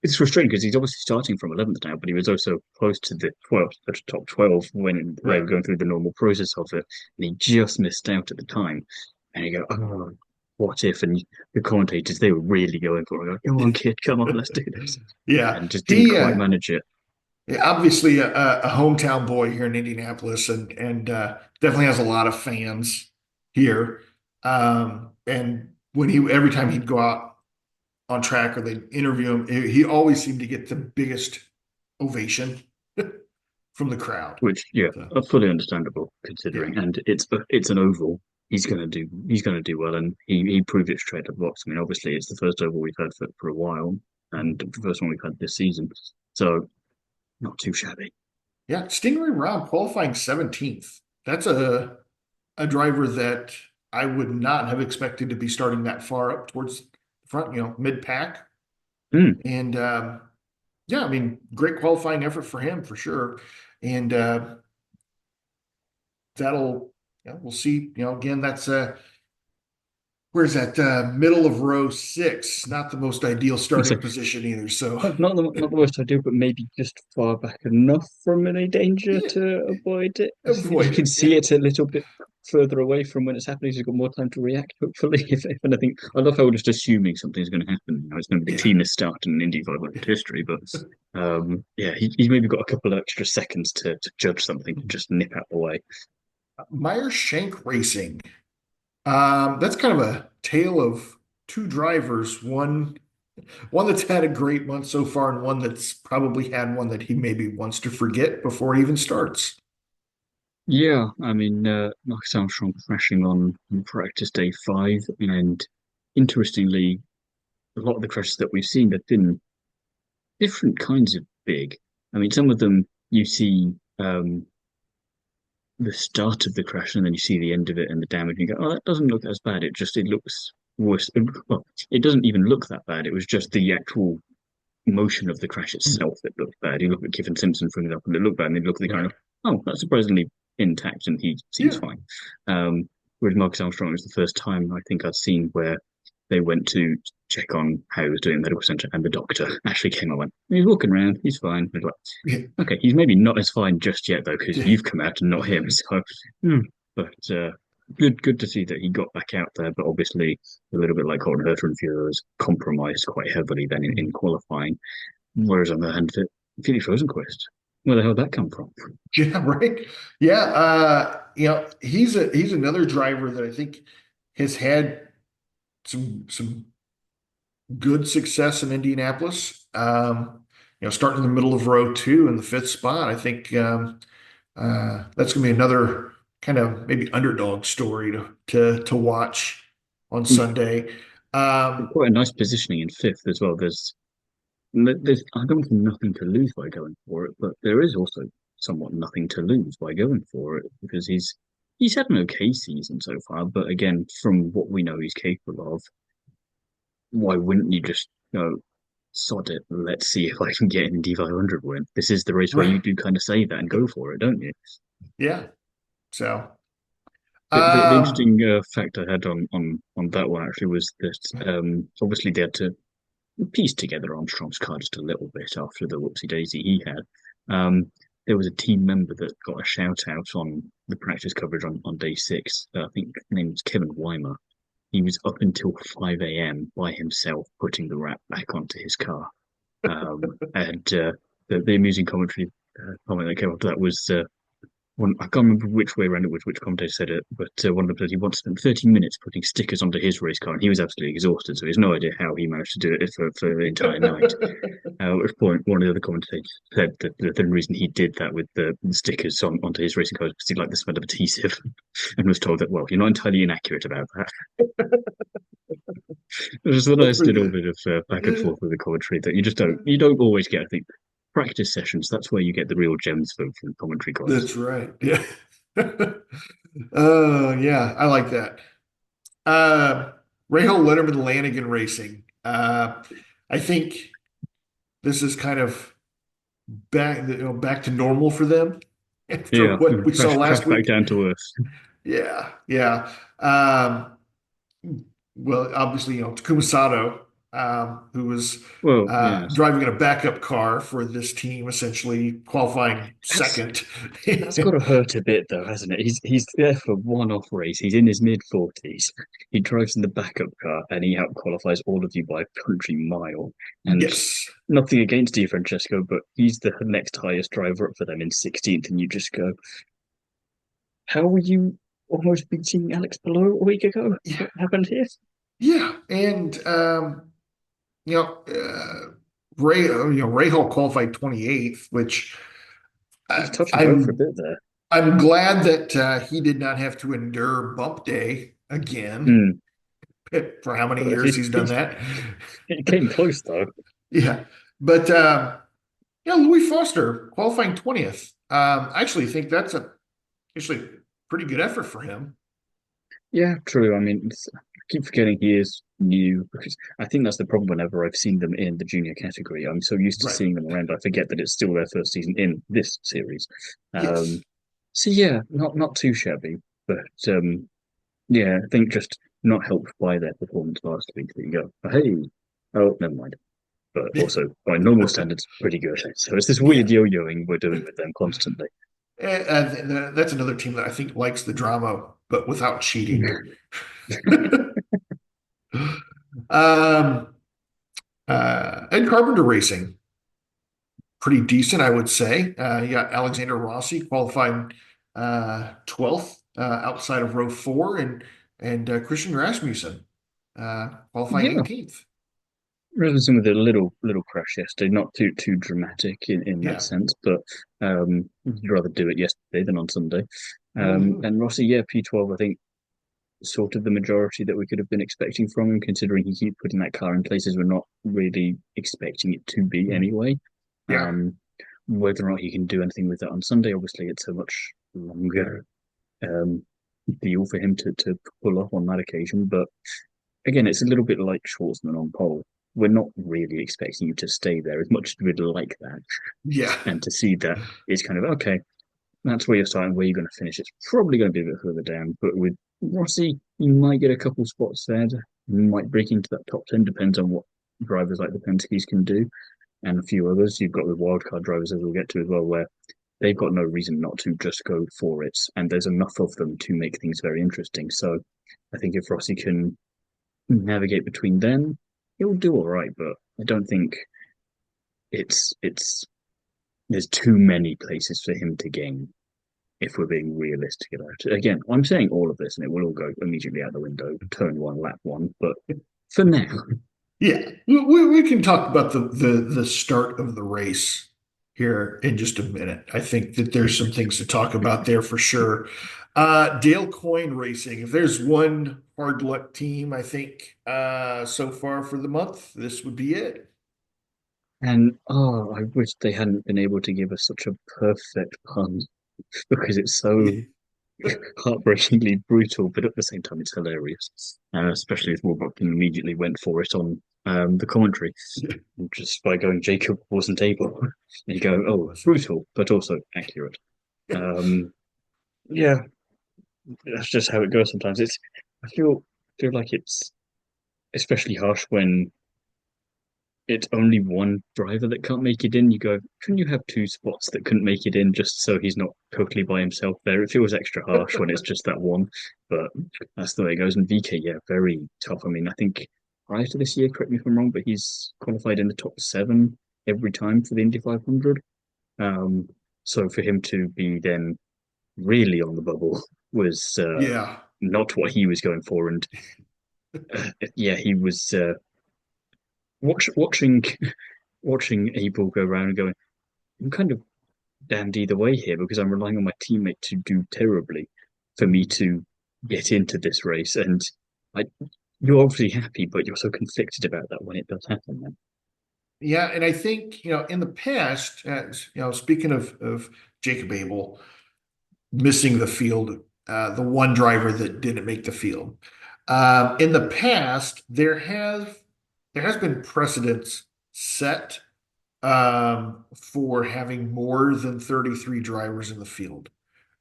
[SPEAKER 2] It's frustrating because he's obviously starting from 11th now, but he was also close to the 12th, the top 12 when they
[SPEAKER 1] right.
[SPEAKER 2] were going through the normal process of it, and he just missed out at the time. And you go, oh, what if? And the commentators, they were really going for it. Like, come on, kid, come on, let's do this,
[SPEAKER 1] Yeah,
[SPEAKER 2] and just didn't
[SPEAKER 1] he
[SPEAKER 2] quite manage it.
[SPEAKER 1] obviously a hometown boy here in Indianapolis, and definitely has a lot of fans here. And when he every time he'd go out on track or they'd interview him, he always seemed to get the biggest ovation from the crowd.
[SPEAKER 2] Which, yeah,
[SPEAKER 1] So,
[SPEAKER 2] fully understandable
[SPEAKER 1] yeah.
[SPEAKER 2] considering. And it's an oval. He's gonna do well, and he proved it straight at the box. I mean, obviously, it's the first oval we've had for a while, and the first one we've had this season, so not too shabby.
[SPEAKER 1] Yeah, Stingray Rob qualifying 17th. That's a driver that I would not have expected to be starting that far up towards the front, mid pack.
[SPEAKER 2] Mm.
[SPEAKER 1] And yeah, I mean, great qualifying effort for him for sure. And that'll, we'll see. Again, that's where's that middle of row six? Not the most ideal
[SPEAKER 2] So
[SPEAKER 1] starting position either. So
[SPEAKER 2] not the worst idea, but maybe just far back enough from any danger
[SPEAKER 1] yeah,
[SPEAKER 2] to avoid it. You
[SPEAKER 1] avoid
[SPEAKER 2] can
[SPEAKER 1] it.
[SPEAKER 2] see
[SPEAKER 1] Yeah,
[SPEAKER 2] it a little bit further away from when it's happening, so you've got more time to react, hopefully. If anything, I love how we're just assuming something's going to happen. It's going to be the
[SPEAKER 1] yeah.
[SPEAKER 2] cleanest start in Indy 500 history, but yeah, he's maybe got a couple of extra seconds to judge something, to just nip out the way.
[SPEAKER 1] Meyer Shank Racing. That's kind of a tale of two drivers. One that's had a great month so far, and one that's probably had one that he maybe wants to forget before he even starts.
[SPEAKER 2] Yeah, I mean, Marcus Armstrong crashing on practice day 5, and interestingly, a lot of the crashes that we've seen have been different kinds of big. I mean, some of them you see the start of the crash and then you see the end of it and the damage, and you go, "Oh, that doesn't look as bad. It looks worse." Well, it doesn't even look that bad. It was just the actual motion of the crash itself that looked bad. You look at Kevin Simpson, for example, it looked bad, and then you look at the car and
[SPEAKER 1] Right.
[SPEAKER 2] go, oh, that's surprisingly intact, and he seems
[SPEAKER 1] Yeah.
[SPEAKER 2] fine. Whereas Marcus Armstrong, it was the first time I think I'd seen where they went to check on how he was doing in the medical centre, and the doctor actually came and went, he's walking around, he's fine. I was
[SPEAKER 1] Yeah.
[SPEAKER 2] like, okay, he's maybe not as fine just yet, though, because
[SPEAKER 1] Yeah.
[SPEAKER 2] you've come out and not him. So, but good to see that he got back out there, but obviously a little bit like Colton Herta and Fuhrer was compromised quite heavily then in qualifying. Whereas on the hand, Felix Rosenquist, where the hell did that come from?
[SPEAKER 1] Yeah, right. Yeah, he's another driver that I think has had some good success in Indianapolis. Starting in the middle of row two in the fifth spot. I think that's going to be another kind of maybe underdog story to watch on Sunday. Um,
[SPEAKER 2] Quite a nice positioning in fifth as well. There's I don't think nothing to lose by going for it, but there is also somewhat nothing to lose by going for it because he's had an okay season so far, but again, from what we know he's capable of, why wouldn't you just sod it? Let's see if I can get an Indy 500 win. This is the race where you
[SPEAKER 1] right.
[SPEAKER 2] do kind of say that and go for it, don't you?
[SPEAKER 1] Yeah. So,
[SPEAKER 2] The
[SPEAKER 1] um,
[SPEAKER 2] interesting fact I had on that one actually was that obviously they had to piece together Armstrong's car just a little bit after the whoopsie daisy he had. There was a team member that got a shout out on the practice coverage on day six. I think his name was Kevin Weimer. He was up until 5 a.m. by himself putting the wrap back onto his car. And the amusing commentary comment that came after that was I can't remember which way around it was, which commentator said it, but one of them said he once spent 30 minutes putting stickers onto his race car, and he was absolutely exhausted, so he has no idea how he managed to do it for the entire night. At which point, one of the other commentators said that the reason he did that with the stickers onto his racing car was because he liked the smell of adhesive, and was told that, well, you're not entirely inaccurate about that. It was a
[SPEAKER 1] that's
[SPEAKER 2] nice
[SPEAKER 1] pretty
[SPEAKER 2] little
[SPEAKER 1] good.
[SPEAKER 2] bit of back and forth with the commentary that you don't always get. I think practice sessions, that's where you get the real gems from commentary guys.
[SPEAKER 1] That's right. Yeah. Yeah, I like that. Uh, Rahal Letterman Lanigan Racing. I think this is kind of back to normal for them after
[SPEAKER 2] Yeah,
[SPEAKER 1] what we saw
[SPEAKER 2] crash
[SPEAKER 1] last
[SPEAKER 2] back
[SPEAKER 1] week.
[SPEAKER 2] down to earth.
[SPEAKER 1] Yeah, yeah. Well, obviously, Takuma Sato, who was
[SPEAKER 2] Well, yeah,
[SPEAKER 1] driving in a backup car for this team, essentially qualifying
[SPEAKER 2] that's
[SPEAKER 1] second.
[SPEAKER 2] that's got to hurt a bit though, hasn't it? He's there for one off race. He's in his mid 40s. He drives in the backup car and he out qualifies all of you by a country mile. And
[SPEAKER 1] Yes.
[SPEAKER 2] nothing against Di Francesco, but he's the next highest driver up for them in 16th, and you just go, how were you almost beating Alex Palou a week ago?
[SPEAKER 1] Yeah.
[SPEAKER 2] What happened here?
[SPEAKER 1] Yeah. And you know, Ray Hall qualified 28th, which
[SPEAKER 2] He's
[SPEAKER 1] I,
[SPEAKER 2] touch and go for a
[SPEAKER 1] I'm
[SPEAKER 2] bit there.
[SPEAKER 1] I'm glad that he did not have to endure bump day again
[SPEAKER 2] Mm.
[SPEAKER 1] for how many
[SPEAKER 2] But
[SPEAKER 1] years he's done that.
[SPEAKER 2] he came close though.
[SPEAKER 1] Yeah. But Louis Foster qualifying 20th. I actually think that's a actually pretty good effort for him.
[SPEAKER 2] Yeah, true. I mean, I keep forgetting he is new because I think that's the problem whenever I've seen them in the junior category. I'm so used to
[SPEAKER 1] Right.
[SPEAKER 2] seeing them around, I forget that it's still their first season in this series.
[SPEAKER 1] Yes.
[SPEAKER 2] Um, so yeah, not too shabby, but yeah, I think just not helped by their performance last week. That you go, hey, oh, never mind. But also, by normal standards, pretty good. So it's this weird
[SPEAKER 1] Yeah.
[SPEAKER 2] yo-yoing we're doing with them constantly.
[SPEAKER 1] And that's another team that I think likes the drama, but without cheating. Um, and Carpenter Racing, pretty decent, I would say. You got Alexander Rossi qualifying 12th outside of row four, and Christian Rasmussen qualifying
[SPEAKER 2] Yeah,
[SPEAKER 1] 18th.
[SPEAKER 2] Rosen with a little crash yesterday, not too dramatic in that
[SPEAKER 1] Yeah.
[SPEAKER 2] sense, but you'd rather do it yesterday than on Sunday.
[SPEAKER 1] Hmm.
[SPEAKER 2] And Rossi, yeah, P12, I think sort of the majority that we could have been expecting from him, considering he keep putting that car in places we're not really expecting it to be anyway.
[SPEAKER 1] Yeah.
[SPEAKER 2] Um, whether or not he can do anything with that on Sunday, obviously it's a much longer um, deal for him to pull off on that occasion. But again, it's a little bit like Schwartzman on pole. we're not really expecting you to stay there as much as we'd like that.
[SPEAKER 1] Yeah.
[SPEAKER 2] And to see that it's kind of okay, that's where you're starting, where you're going to finish. It's probably going to be a bit further down, but with Rossi, you might get a couple spots there. You might break into that top 10, depends on what drivers like the Penske's can do, and a few others. You've got the wildcard drivers, as we'll get to as well, where they've got no reason not to just go for it, and there's enough of them to make things very interesting. So I think if Rossi can navigate between them, he'll do all right, but I don't think it's there's too many places for him to gain if we're being realistic about it. Again, I'm saying all of this and it will all go immediately out the window, turn one, lap one, but for now,
[SPEAKER 1] Yeah. We can talk about the start of the race here in just a minute. I think that there's some things to talk about there for sure. Dayle Coyne Racing. If there's one hard luck team, I think so far for the month, this would be it.
[SPEAKER 2] and oh, I wish they hadn't been able to give us such a perfect pun because it's so
[SPEAKER 1] Yeah.
[SPEAKER 2] heartbreakingly brutal, but at the same time, it's hilarious. Especially as Warburton immediately went for it on the commentary, just by going, Jacob wasn't able. And you go, oh, brutal, but also accurate. Um, yeah, that's just how it goes sometimes. I feel like it's especially harsh when it's only one driver that can't make it in. You go, couldn't you have two spots that couldn't make it in just so he's not totally by himself there? It feels extra harsh when it's just that one, but that's the way it goes. And VK, yeah, very tough. I mean, I think prior to this year, correct me if I'm wrong, but he's qualified in the top seven every time for the Indy 500. Um, so for him to be then really on the bubble was
[SPEAKER 1] Yeah.
[SPEAKER 2] not what he was going for. And yeah, he was watching watching Abel go around and going, I'm kind of damned either way here because I'm relying on my teammate to do terribly for me to get into this race. And I, you're obviously happy, but you're so conflicted about that when it does happen. Then.
[SPEAKER 1] Yeah, and I think, in the past, speaking of Jacob Abel missing the field, the one driver that didn't make the field. In the past, there has been precedents set for having more than 33 drivers in the field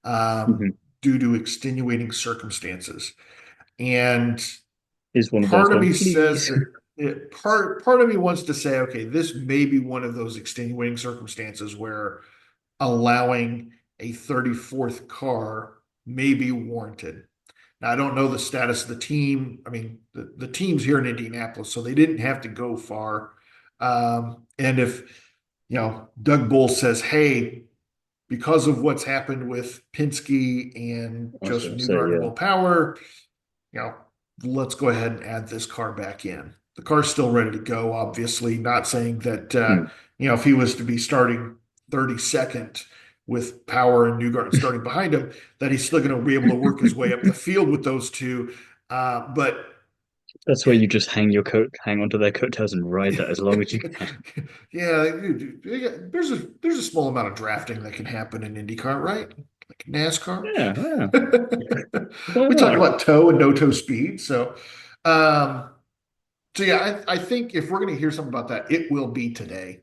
[SPEAKER 2] Mhm.
[SPEAKER 1] due to extenuating circumstances. And
[SPEAKER 2] Is one of those
[SPEAKER 1] part of
[SPEAKER 2] going,
[SPEAKER 1] me says
[SPEAKER 2] please?
[SPEAKER 1] that part of me wants to say, okay, this may be one of those extenuating circumstances where allowing a 34th car may be warranted. Now, I don't know the status of the team. I mean, the team's here in Indianapolis, so they didn't have to go far. And if, Doug Bull says, hey, because of what's happened with Penske and
[SPEAKER 2] I was
[SPEAKER 1] Joseph
[SPEAKER 2] going to say,
[SPEAKER 1] Newgarden and
[SPEAKER 2] yeah,
[SPEAKER 1] Will Power, you know, let's go ahead and add this car back in. The car's still ready to go, obviously. Not saying that,
[SPEAKER 2] hmm.
[SPEAKER 1] if he was to be starting 32nd with Power and Newgarden starting behind him, that he's still going to be able to work his way up the field with those two. But
[SPEAKER 2] That's where you just hang onto their coattails and ride that as long as you can.
[SPEAKER 1] yeah, there's a small amount of drafting that can happen in IndyCar, right? Like NASCAR.
[SPEAKER 2] Yeah, yeah. Why
[SPEAKER 1] We talk
[SPEAKER 2] not?
[SPEAKER 1] about toe and no toe speed, um, so yeah, I think if we're going to hear something about that, it will be today.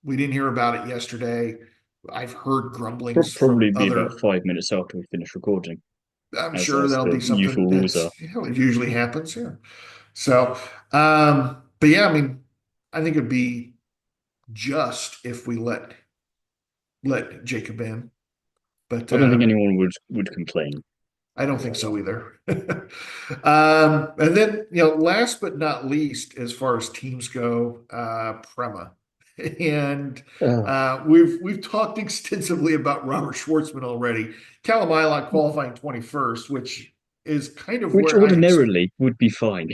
[SPEAKER 1] We didn't hear about it yesterday. I've heard grumblings
[SPEAKER 2] Probably
[SPEAKER 1] from
[SPEAKER 2] be about
[SPEAKER 1] other.
[SPEAKER 2] 5 minutes after we finish recording,
[SPEAKER 1] I'm
[SPEAKER 2] as
[SPEAKER 1] sure
[SPEAKER 2] as
[SPEAKER 1] that'll
[SPEAKER 2] the
[SPEAKER 1] be something
[SPEAKER 2] usual rules are.
[SPEAKER 1] that's, it usually happens. Yeah. So, but yeah, I mean, I think it'd be just if we let Jacob in, but
[SPEAKER 2] I don't think anyone would complain.
[SPEAKER 1] I don't think so either. And then, last but not least, as far as teams go, PREMA. And
[SPEAKER 2] Uh,
[SPEAKER 1] we've talked extensively about Robert Schwartzman already. Callum Ilott qualifying 21st, which is kind of
[SPEAKER 2] which
[SPEAKER 1] where
[SPEAKER 2] ordinarily would be fine.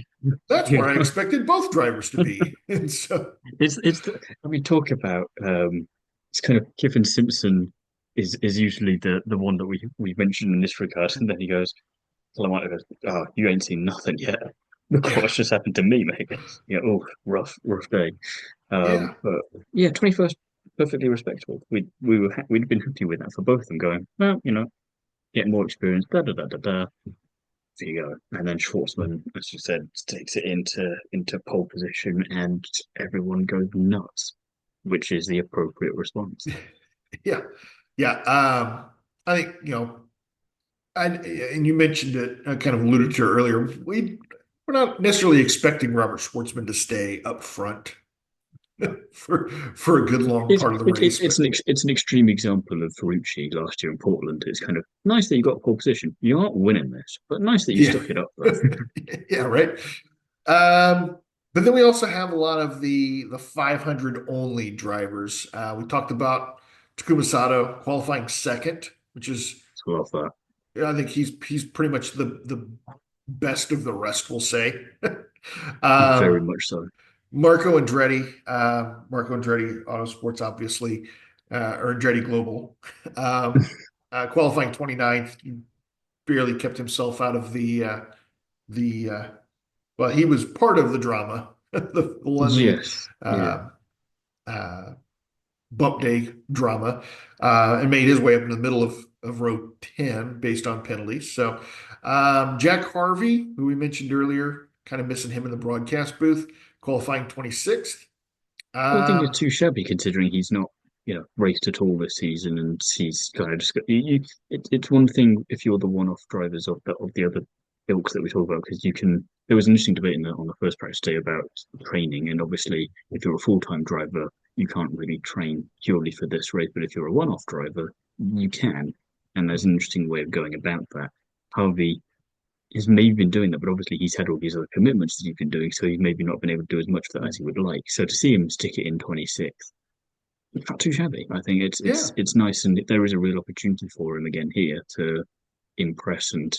[SPEAKER 1] that's
[SPEAKER 2] You
[SPEAKER 1] where I
[SPEAKER 2] know,
[SPEAKER 1] expected both drivers to be. And so,
[SPEAKER 2] I mean, talk about it's kind of Kiffin Simpson is usually the one that we mentioned in this regard, and then he goes, Lamont goes, "Oh, you ain't seen nothing yet. Look
[SPEAKER 1] yeah,
[SPEAKER 2] what's just happened to me, mate." Yeah, oh, rough day.
[SPEAKER 1] yeah,
[SPEAKER 2] But yeah, 21st, perfectly respectable. We'd been happy with that for both of them. Going, well, get more experience. Da da da da da. there you go. And then Schwartzman, as you said, takes it into pole position, and everyone goes nuts, which is the appropriate response.
[SPEAKER 1] Yeah, yeah. I think and you mentioned it, kind of alluded to it earlier. We're not necessarily expecting Robert Schwartzman to stay up front for a good long
[SPEAKER 2] It's
[SPEAKER 1] part of the
[SPEAKER 2] it,
[SPEAKER 1] race, but
[SPEAKER 2] it's an extreme example of Ferrucci last year in Portland. It's kind of nice that you got pole position. You aren't winning this, but nice that you
[SPEAKER 1] yeah,
[SPEAKER 2] stuck it up there.
[SPEAKER 1] yeah, right. Um, but then we also have a lot of the 500 only drivers. We talked about Takuma Sato qualifying second, which is
[SPEAKER 2] So I love that.
[SPEAKER 1] I think he's pretty much the best of the rest, we'll say.
[SPEAKER 2] Very
[SPEAKER 1] um,
[SPEAKER 2] much so.
[SPEAKER 1] Marco Andretti Autosports, obviously, or Andretti Global, um, qualifying 29th. He barely kept himself out of the well, he was part of the drama, the Lundley
[SPEAKER 2] Yes. Yeah.
[SPEAKER 1] uh, uh, bump day drama, and made his way up in the middle of row 10 based on penalties. So, Jack Harvey, who we mentioned earlier, kind of missing him in the broadcast booth, qualifying 26th.
[SPEAKER 2] I don't think it's
[SPEAKER 1] Um,
[SPEAKER 2] too shabby considering he's not, raced at all this season, and he's kind of just got it's one thing if you're the one-off drivers of the other ilks that we talk about because you can. There was an interesting debate on the first practice day about training, and obviously, if you're a full-time driver, you can't really train purely for this race, but if you're a one-off driver, you can, and there's an interesting way of going about that. Harvey he's maybe been doing that, but obviously he's had all these other commitments that he's been doing, so he's maybe not been able to do as much of that as he would like. So to see him stick it in 26th, it's not too shabby. I think
[SPEAKER 1] yeah,
[SPEAKER 2] it's nice, and there is a real opportunity for him again here to impress and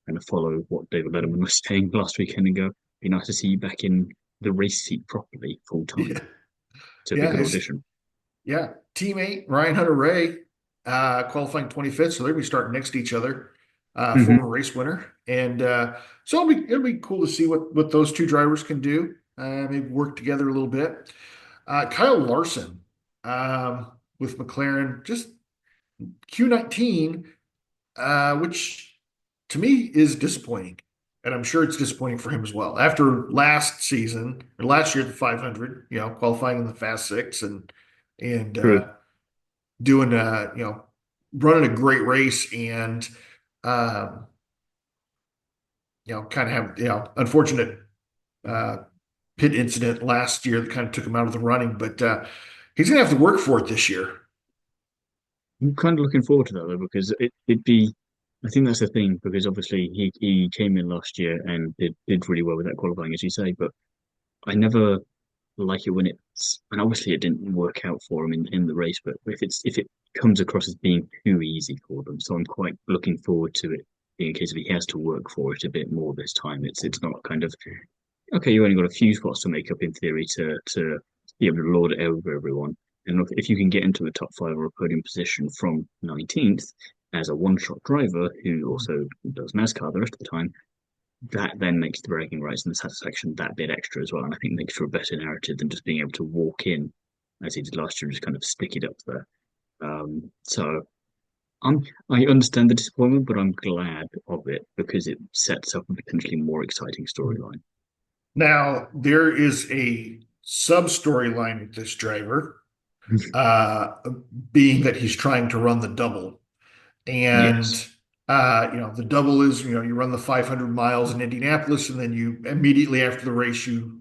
[SPEAKER 2] kind of follow what David Letterman was saying last weekend and go. Be nice to see you back in the race seat properly full time.
[SPEAKER 1] yeah,
[SPEAKER 2] So it'd be a
[SPEAKER 1] yeah.
[SPEAKER 2] good
[SPEAKER 1] His
[SPEAKER 2] audition.
[SPEAKER 1] Yeah, teammate Ryan Hunter-Ray, qualifying 25th, so they're gonna be starting next to each other. Former
[SPEAKER 2] Hmm.
[SPEAKER 1] race winner, and so it'll be cool to see what those two drivers can do. Maybe work together a little bit. Kyle Larson, with McLaren, just Q19, which to me is disappointing, and I'm sure it's disappointing for him as well. After last season or last year, at the 500, qualifying in the Fast Six and
[SPEAKER 2] True.
[SPEAKER 1] doing running a great race and um kind of have unfortunate uh pit incident last year that kind of took him out of the running, but he's gonna have to work for it this year.
[SPEAKER 2] I'm kind of looking forward to that though because it'd be. I think that's the thing because obviously he came in last year and did really well with that qualifying, as you say. But I never like it when it's and obviously it didn't work out for him in the race. But if it comes across as being too easy for them, so I'm quite looking forward to it being a case of he has to work for it a bit more this time. It's not kind of okay. You only got a few spots to make up in theory to be able to lord it over everyone. And look, if you can get into a top five or a podium position from 19th as a one-shot driver who also does NASCAR the rest of the time, that then makes the bragging rights and the satisfaction that bit extra as well. And I think makes for a better narrative than just being able to walk in as he did last year and just kind of stick it up there. So I'm, I understand the disappointment, but I'm glad of it because it sets up a potentially more exciting storyline.
[SPEAKER 1] Now there is a sub storyline with this driver, uh being that he's trying to run the double. And
[SPEAKER 2] Yes,
[SPEAKER 1] the double is, you run the 500 miles in Indianapolis, and then you immediately after the race, you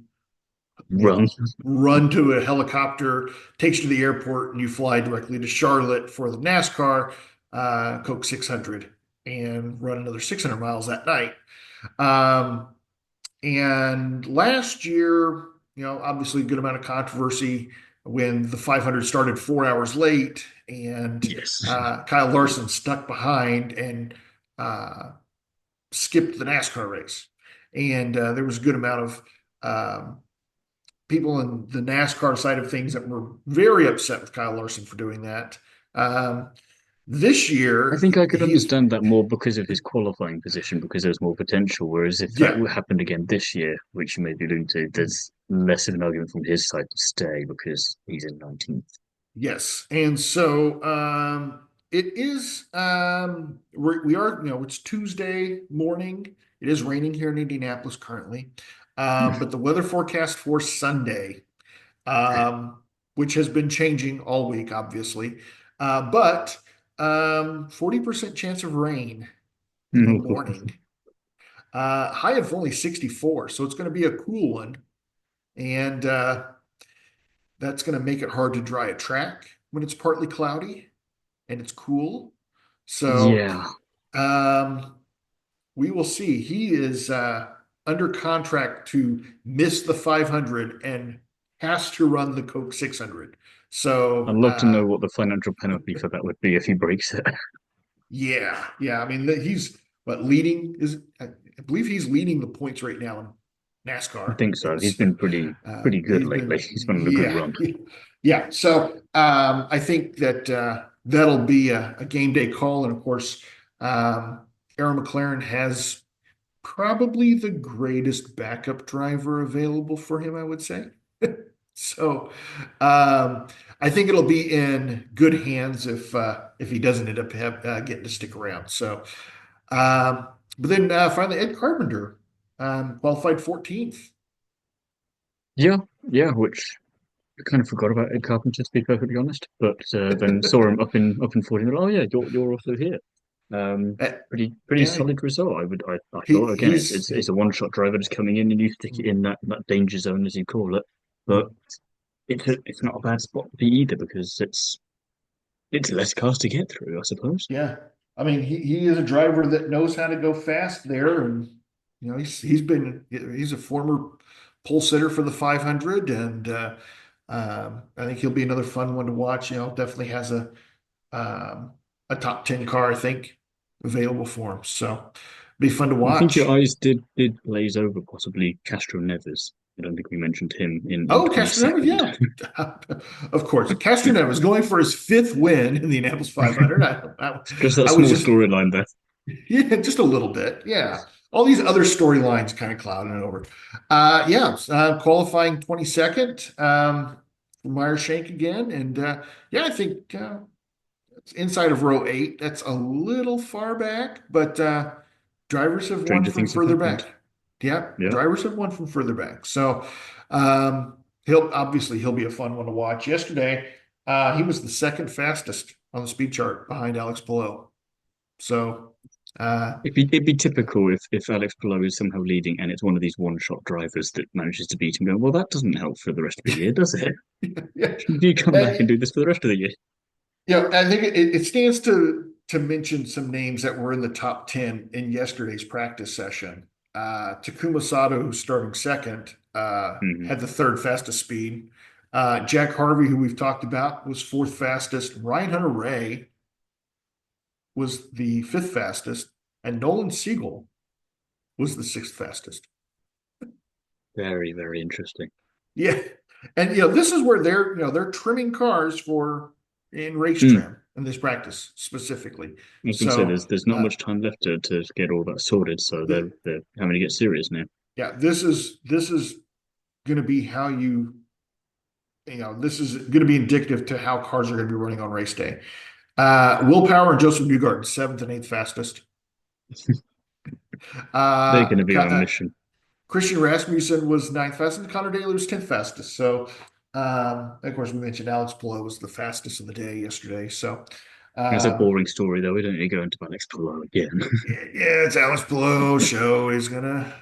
[SPEAKER 2] run.
[SPEAKER 1] know, run to a helicopter, takes you to the airport, and you fly directly to Charlotte for the NASCAR Coke 600 and run another 600 miles that night. Um, and last year, obviously a good amount of controversy when the 500 started 4 hours late and
[SPEAKER 2] Yes.
[SPEAKER 1] Kyle Larson stuck behind and uh, skipped the NASCAR race. And there was a good amount of um, people in the NASCAR side of things that were very upset with Kyle Larson for doing that. Um, this
[SPEAKER 2] I
[SPEAKER 1] year,
[SPEAKER 2] think I could
[SPEAKER 1] he's,
[SPEAKER 2] understand that more because of his qualifying position, because there's more potential. Whereas if that
[SPEAKER 1] yeah,
[SPEAKER 2] happened again this year, which you may be alluding to, there's less of an argument from his side to stay because he's in 19th.
[SPEAKER 1] yes. And so It is we are, it's Tuesday morning. It is raining here in Indianapolis currently. But the weather forecast for Sunday, um, which has been changing all week, obviously. But 40% chance of rain in the morning. High of only 64, so it's going to be a cool one. And that's going to make it hard to dry a track when it's partly cloudy and it's cool. So
[SPEAKER 2] Yeah,
[SPEAKER 1] um, we will see. He is under contract to miss the 500 and has to run the Coke 600.
[SPEAKER 2] I'd
[SPEAKER 1] So
[SPEAKER 2] love to know what the financial penalty for that would be if he breaks it.
[SPEAKER 1] yeah, yeah. I mean, he's what leading is. I believe he's leading the points right now in
[SPEAKER 2] I
[SPEAKER 1] NASCAR.
[SPEAKER 2] think so.
[SPEAKER 1] And
[SPEAKER 2] He's
[SPEAKER 1] so,
[SPEAKER 2] been pretty good
[SPEAKER 1] he's
[SPEAKER 2] lately.
[SPEAKER 1] been,
[SPEAKER 2] He's been on a good
[SPEAKER 1] yeah,
[SPEAKER 2] run.
[SPEAKER 1] yeah. So I think that that'll be a game day call, and of course, Aaron McLaren has probably the greatest backup driver available for him, I would say. So I think it'll be in good hands if he doesn't end up getting to stick around. So, but then finally, Ed Carpenter qualified 14th.
[SPEAKER 2] Yeah, yeah, which I kind of forgot about Ed Carpenter, to be perfectly honest. But then saw him up in 14. Oh yeah, you're also here.
[SPEAKER 1] Uh,
[SPEAKER 2] Pretty
[SPEAKER 1] yeah,
[SPEAKER 2] solid result. I
[SPEAKER 1] he
[SPEAKER 2] thought again, it's a one shot driver just coming in and you stick it in that danger zone as you call it. But it's not a bad spot to be either because it's less cars to get through, I suppose.
[SPEAKER 1] yeah. I mean, he is a driver that knows how to go fast there, and he's a former pole sitter for the 500, and I think he'll be another fun one to watch. Definitely has um, a top 10 car, I think, available for him. So be fun to
[SPEAKER 2] I think your
[SPEAKER 1] watch.
[SPEAKER 2] eyes did glaze over possibly Castro Neves. I don't think we mentioned him in
[SPEAKER 1] Oh, Castagnova,
[SPEAKER 2] 22nd.
[SPEAKER 1] yeah, of course. Castagnova is going for his fifth win in the Indianapolis 500.
[SPEAKER 2] Just that
[SPEAKER 1] I was
[SPEAKER 2] small
[SPEAKER 1] just
[SPEAKER 2] storyline there.
[SPEAKER 1] Yeah, just a little bit. Yeah. All these other storylines kind of clouding it over. Yeah, qualifying 22nd, Meyer Shank again. And yeah, I think it's inside of row eight. That's a little far back, but drivers have won
[SPEAKER 2] Stranger
[SPEAKER 1] from
[SPEAKER 2] things have
[SPEAKER 1] further
[SPEAKER 2] happened.
[SPEAKER 1] back. Yeah,
[SPEAKER 2] Yeah.
[SPEAKER 1] drivers have won from further back. So he'll be a fun one to watch. Yesterday, he was the second fastest on the speed chart behind Alex Palou. So uh,
[SPEAKER 2] It'd be typical if Alex Palou is somehow leading and it's one of these one-shot drivers that manages to beat him. Going, well, that doesn't help for the rest of the year, does it?
[SPEAKER 1] yeah.
[SPEAKER 2] Do you come back and
[SPEAKER 1] And,
[SPEAKER 2] do this for the rest of the year?
[SPEAKER 1] I think it stands to mention some names that were in the top 10 in yesterday's practice session. Takuma Sato, who's starting second,
[SPEAKER 2] Hmm.
[SPEAKER 1] had the third fastest speed. Jack Harvey, who we've talked about, was fourth fastest. Ryan Hunter-Reay was the fifth fastest, and Nolan Siegel was the sixth fastest.
[SPEAKER 2] Very, very interesting.
[SPEAKER 1] Yeah, and this is where they're trimming cars for in race
[SPEAKER 2] Mm.
[SPEAKER 1] trim in this practice specifically.
[SPEAKER 2] I was going to say
[SPEAKER 1] So
[SPEAKER 2] there's not much time left to get all that sorted, so
[SPEAKER 1] the,
[SPEAKER 2] they're having to get serious now.
[SPEAKER 1] yeah, this is going to be how this is going to be indicative to how cars are going to be running on race day. Will Power and Joseph Newgarden, seventh and eighth fastest.
[SPEAKER 2] They're going to be on a
[SPEAKER 1] Uh,
[SPEAKER 2] mission.
[SPEAKER 1] Christian Rasmussen was ninth fastest. Connor Daly was 10th fastest. So, of course, we mentioned Alex Palou was the fastest of the day yesterday. So,
[SPEAKER 2] It's a
[SPEAKER 1] um,
[SPEAKER 2] boring story, though. We don't need to go into Alex Palou again.
[SPEAKER 1] yeah, it's Alex Palou show. He's gonna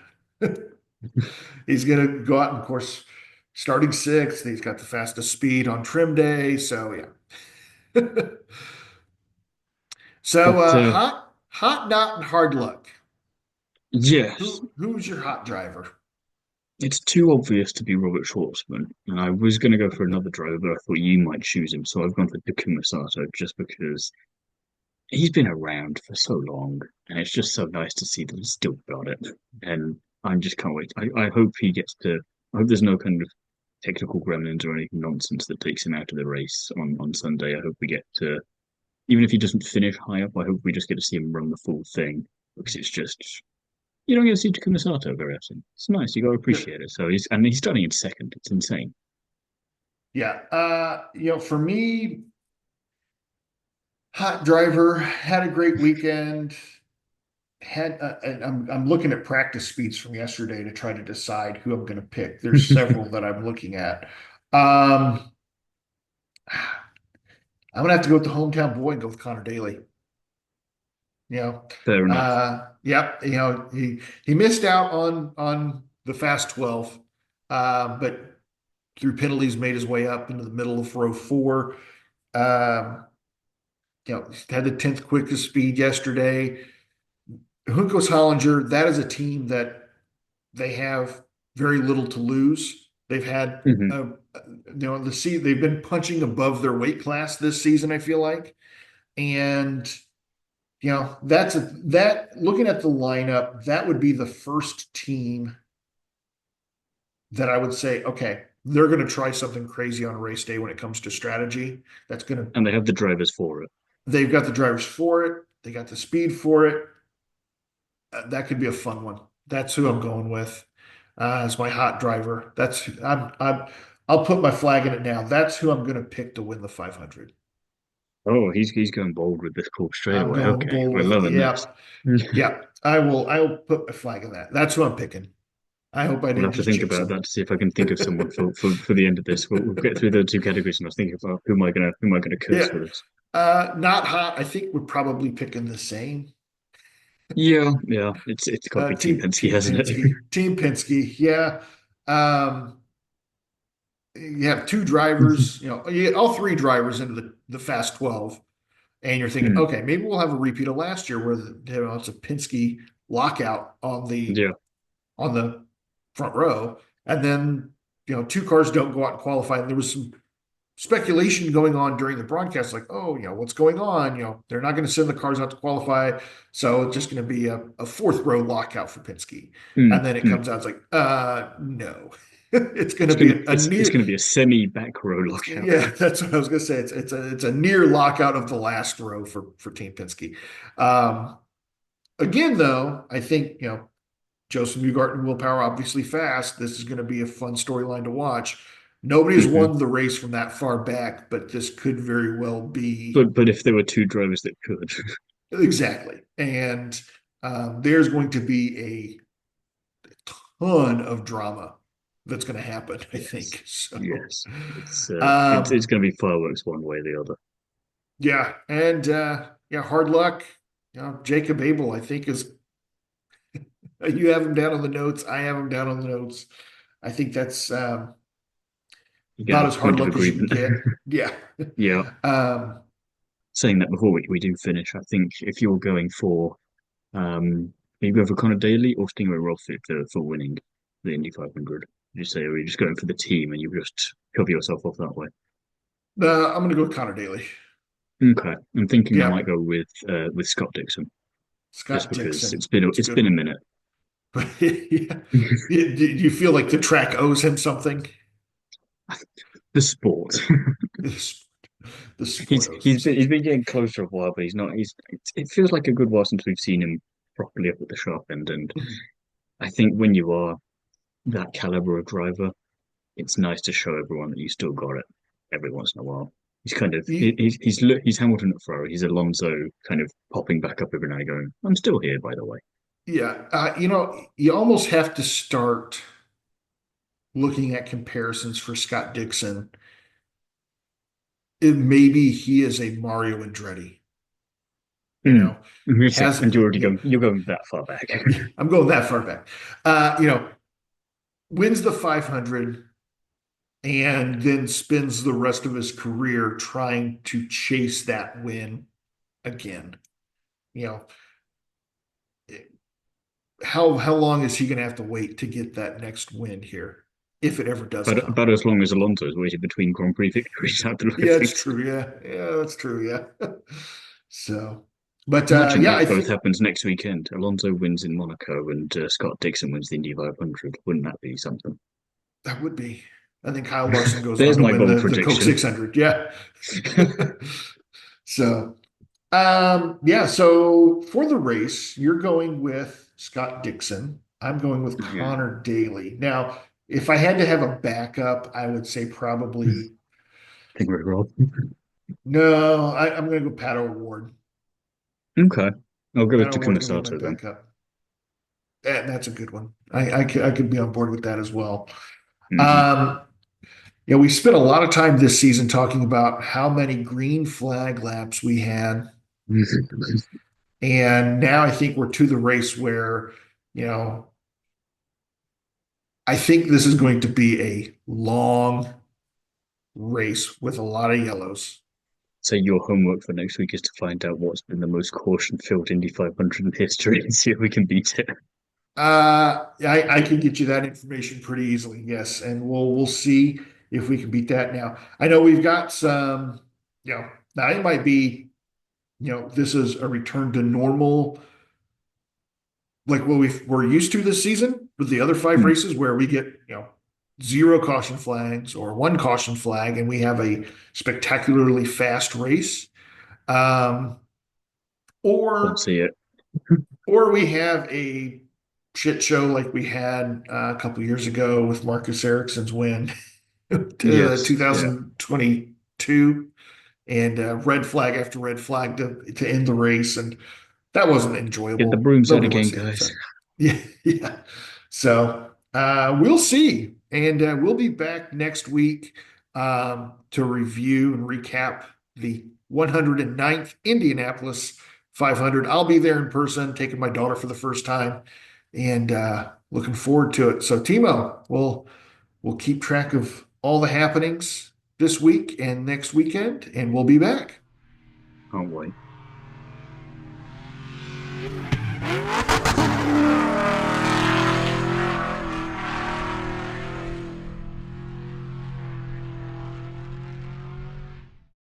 [SPEAKER 1] go out and, of course, starting sixth. He's got the fastest speed on trim day. So, yeah. So,
[SPEAKER 2] But
[SPEAKER 1] hot, not, and hard luck.
[SPEAKER 2] yes,
[SPEAKER 1] Who's your hot driver?
[SPEAKER 2] it's too obvious to be Robert Schwartzman, and I was going to go for another driver, but I thought you might choose him, so I've gone for Takuma Sato just because he's been around for so long, and it's just so nice to see that he's still got it. And I just can't wait. I hope he gets to. I hope there's no kind of technical gremlins or any nonsense that takes him out of the race on Sunday. I hope we get to, even if he doesn't finish high up, I hope we just get to see him run the full thing because it's just you don't get to see Takuma Sato very often. It's nice. You got to appreciate it. So he's starting in second. It's insane.
[SPEAKER 1] Yeah. For me, Hot driver, had a great weekend. And I'm looking at practice speeds from yesterday to try to decide who I'm going to pick. There's several that I'm looking at. Um, I'm gonna have to go with the hometown boy and go with Connor Daly. You know,
[SPEAKER 2] Fair enough.
[SPEAKER 1] yep. He missed out on the fast 12, but through penalties made his way up into the middle of row four. Um, had the 10th quickest speed yesterday. Juncos Hollinger, that is a team that they have very little to lose. They've had,
[SPEAKER 2] Hmm.
[SPEAKER 1] they've been punching above their weight class this season, I feel like. And, that looking at the lineup, that would be the first team that I would say, okay, they're going to try something crazy on race day when it comes to strategy. That's going to,
[SPEAKER 2] And they have the drivers for it.
[SPEAKER 1] they've got the drivers for it. They got the speed for it. That could be a fun one. That's who I'm going with as my hot driver. I'll put my flag in it now. That's who I'm going to pick to win the 500.
[SPEAKER 2] Oh, he's going bold with this call straight
[SPEAKER 1] I'm
[SPEAKER 2] away.
[SPEAKER 1] going
[SPEAKER 2] Okay,
[SPEAKER 1] bold
[SPEAKER 2] we're
[SPEAKER 1] with it.
[SPEAKER 2] loving this.
[SPEAKER 1] Yeah, yeah. I will put my flag in that. That's who I'm picking. I hope I
[SPEAKER 2] We'll
[SPEAKER 1] didn't
[SPEAKER 2] have to
[SPEAKER 1] just
[SPEAKER 2] think
[SPEAKER 1] jinx
[SPEAKER 2] about
[SPEAKER 1] him.
[SPEAKER 2] that to see if I can think of someone for the end of this. We'll get through the two categories, and I was thinking about who am I gonna curse
[SPEAKER 1] Yeah.
[SPEAKER 2] for this.
[SPEAKER 1] Not hot. I think we're probably picking the same.
[SPEAKER 2] Yeah, yeah. It's got to be Team Penske,
[SPEAKER 1] Team
[SPEAKER 2] hasn't it?
[SPEAKER 1] Penske. Team Penske. Yeah. Um, you have two drivers, you get all three drivers into the fast 12, and you're thinking,
[SPEAKER 2] Hmm.
[SPEAKER 1] okay, maybe we'll have a repeat of last year where it's a Penske lockout
[SPEAKER 2] Yeah.
[SPEAKER 1] on the front row, and then two cars don't go out and qualify. And there was some speculation going on during the broadcast, like, oh, what's going on? They're not going to send the cars out to qualify, so it's just going to be a fourth row lockout for Penske.
[SPEAKER 2] Hmm.
[SPEAKER 1] And then it
[SPEAKER 2] Hmm.
[SPEAKER 1] comes out, it's like, no, it's going to
[SPEAKER 2] It's
[SPEAKER 1] be
[SPEAKER 2] gonna
[SPEAKER 1] a
[SPEAKER 2] it's
[SPEAKER 1] near,
[SPEAKER 2] gonna be a semi back row lockout.
[SPEAKER 1] yeah, that's what I was going to say. It's a near lockout of the last row for Team Penske. Um, Again, though, I think Joseph Newgarden and Will Power obviously fast. This is going to be a fun storyline to watch. Nobody has
[SPEAKER 2] Hmm.
[SPEAKER 1] won the race from that far back, but this could very well be
[SPEAKER 2] But if there were two drivers that could,
[SPEAKER 1] exactly. And there's going to be a ton of drama that's going to happen, I
[SPEAKER 2] yes,
[SPEAKER 1] think. So,
[SPEAKER 2] yes, it's
[SPEAKER 1] um,
[SPEAKER 2] gonna be fireworks one way or the other.
[SPEAKER 1] yeah, and yeah, hard luck. Jacob Abel, I think is you have him down on the notes. I have him down on the notes. I think that's
[SPEAKER 2] You get
[SPEAKER 1] about
[SPEAKER 2] a
[SPEAKER 1] as hard
[SPEAKER 2] point of
[SPEAKER 1] luck as you can
[SPEAKER 2] agreement.
[SPEAKER 1] get. Yeah.
[SPEAKER 2] Yeah.
[SPEAKER 1] Um,
[SPEAKER 2] Saying that before we do finish, I think if you're going for are you going for Connor Daly or Stingray Rossi for winning the Indy 500? You say, or are you just going for the team and you just cover yourself off that way?
[SPEAKER 1] I'm going to go with Connor Daly.
[SPEAKER 2] Okay, I'm thinking I might
[SPEAKER 1] Yeah.
[SPEAKER 2] go with Scott Dixon just
[SPEAKER 1] Scott
[SPEAKER 2] because
[SPEAKER 1] Dixon. It's a
[SPEAKER 2] it's
[SPEAKER 1] good
[SPEAKER 2] been a
[SPEAKER 1] one.
[SPEAKER 2] minute.
[SPEAKER 1] But yeah. Do you feel like the track owes him something?
[SPEAKER 2] The sport.
[SPEAKER 1] The sport owes him
[SPEAKER 2] He's
[SPEAKER 1] something.
[SPEAKER 2] been getting closer a while, but he's not. It feels like a good while since we've seen him properly up at the sharp end. And I think when you are that caliber of driver, it's nice to show everyone that you still got it every once in a while. He's kind of
[SPEAKER 1] You,
[SPEAKER 2] he's Hamilton at Ferrari. He's Alonso kind of popping back up every now and going, I'm still here, by the way.
[SPEAKER 1] yeah. You almost have to start looking at comparisons for Scott Dixon. Maybe he is a Mario Andretti, you
[SPEAKER 2] Hmm.
[SPEAKER 1] know,
[SPEAKER 2] Yes,
[SPEAKER 1] has,
[SPEAKER 2] and you're going that far back.
[SPEAKER 1] I'm going that far back. Wins the 500 and then spends the rest of his career trying to chase that win again. You know, how long is he going to have to wait to get that next win here, if it ever does
[SPEAKER 2] But
[SPEAKER 1] come?
[SPEAKER 2] about as long as Alonso's waited between Grand Prix victories, I
[SPEAKER 1] Yeah, it's
[SPEAKER 2] think.
[SPEAKER 1] true. Yeah, yeah, that's true. Yeah. So, but
[SPEAKER 2] Imagine
[SPEAKER 1] yeah,
[SPEAKER 2] those
[SPEAKER 1] I
[SPEAKER 2] both
[SPEAKER 1] think
[SPEAKER 2] happens next weekend. Alonso wins in Monaco and Scott Dixon wins the Indy 500. Wouldn't that be something?
[SPEAKER 1] that would be. I think Kyle Larson goes on
[SPEAKER 2] There's
[SPEAKER 1] to
[SPEAKER 2] my
[SPEAKER 1] win
[SPEAKER 2] bold
[SPEAKER 1] the Coke
[SPEAKER 2] prediction.
[SPEAKER 1] 600. Yeah. So, yeah. So for the race, you're going with Scott Dixon. I'm going with
[SPEAKER 2] Yeah.
[SPEAKER 1] Connor Daly. Now, if I had to have a backup, I would say probably
[SPEAKER 2] I think we're wrong.
[SPEAKER 1] No, I'm going to go Pato Award.
[SPEAKER 2] Okay. I'll go with
[SPEAKER 1] Pato
[SPEAKER 2] Takuma
[SPEAKER 1] Award's going to be my
[SPEAKER 2] Sato then.
[SPEAKER 1] backup. That's a good one. I could be on board with that as well.
[SPEAKER 2] Hmm.
[SPEAKER 1] Um, we spent a lot of time this season talking about how many green flag laps we had. And now I think we're to the race where, you know, I think this is going to be a long race with a lot of yellows.
[SPEAKER 2] So your homework for next week is to find out what's been the most caution-filled Indy 500 in history and see if we can beat it.
[SPEAKER 1] I can get you that information pretty easily, yes, and we'll see if we can beat that. Now, I know we've got some, now it might be, this is a return to normal, like what we're used to this season with the other five
[SPEAKER 2] Hmm.
[SPEAKER 1] races, where we get, zero caution flags or one caution flag, and we have a spectacularly fast race. Um,
[SPEAKER 2] Don't
[SPEAKER 1] or
[SPEAKER 2] see it.
[SPEAKER 1] or we have a shit show like we had a couple years ago with Marcus Ericsson's win to
[SPEAKER 2] Yes, yeah.
[SPEAKER 1] 2022, and red flag after red flag to end the race, and that wasn't
[SPEAKER 2] Get the
[SPEAKER 1] enjoyable.
[SPEAKER 2] brooms out
[SPEAKER 1] Nobody wants
[SPEAKER 2] again,
[SPEAKER 1] to see that.
[SPEAKER 2] guys.
[SPEAKER 1] So yeah, yeah. So we'll see, and we'll be back next week to review and recap the 109th Indianapolis 500. I'll be there in person, taking my daughter for the first time, and looking forward to it. So Thiemo, we'll keep track of all the happenings this week and next weekend, and we'll be back.
[SPEAKER 2] Can't wait.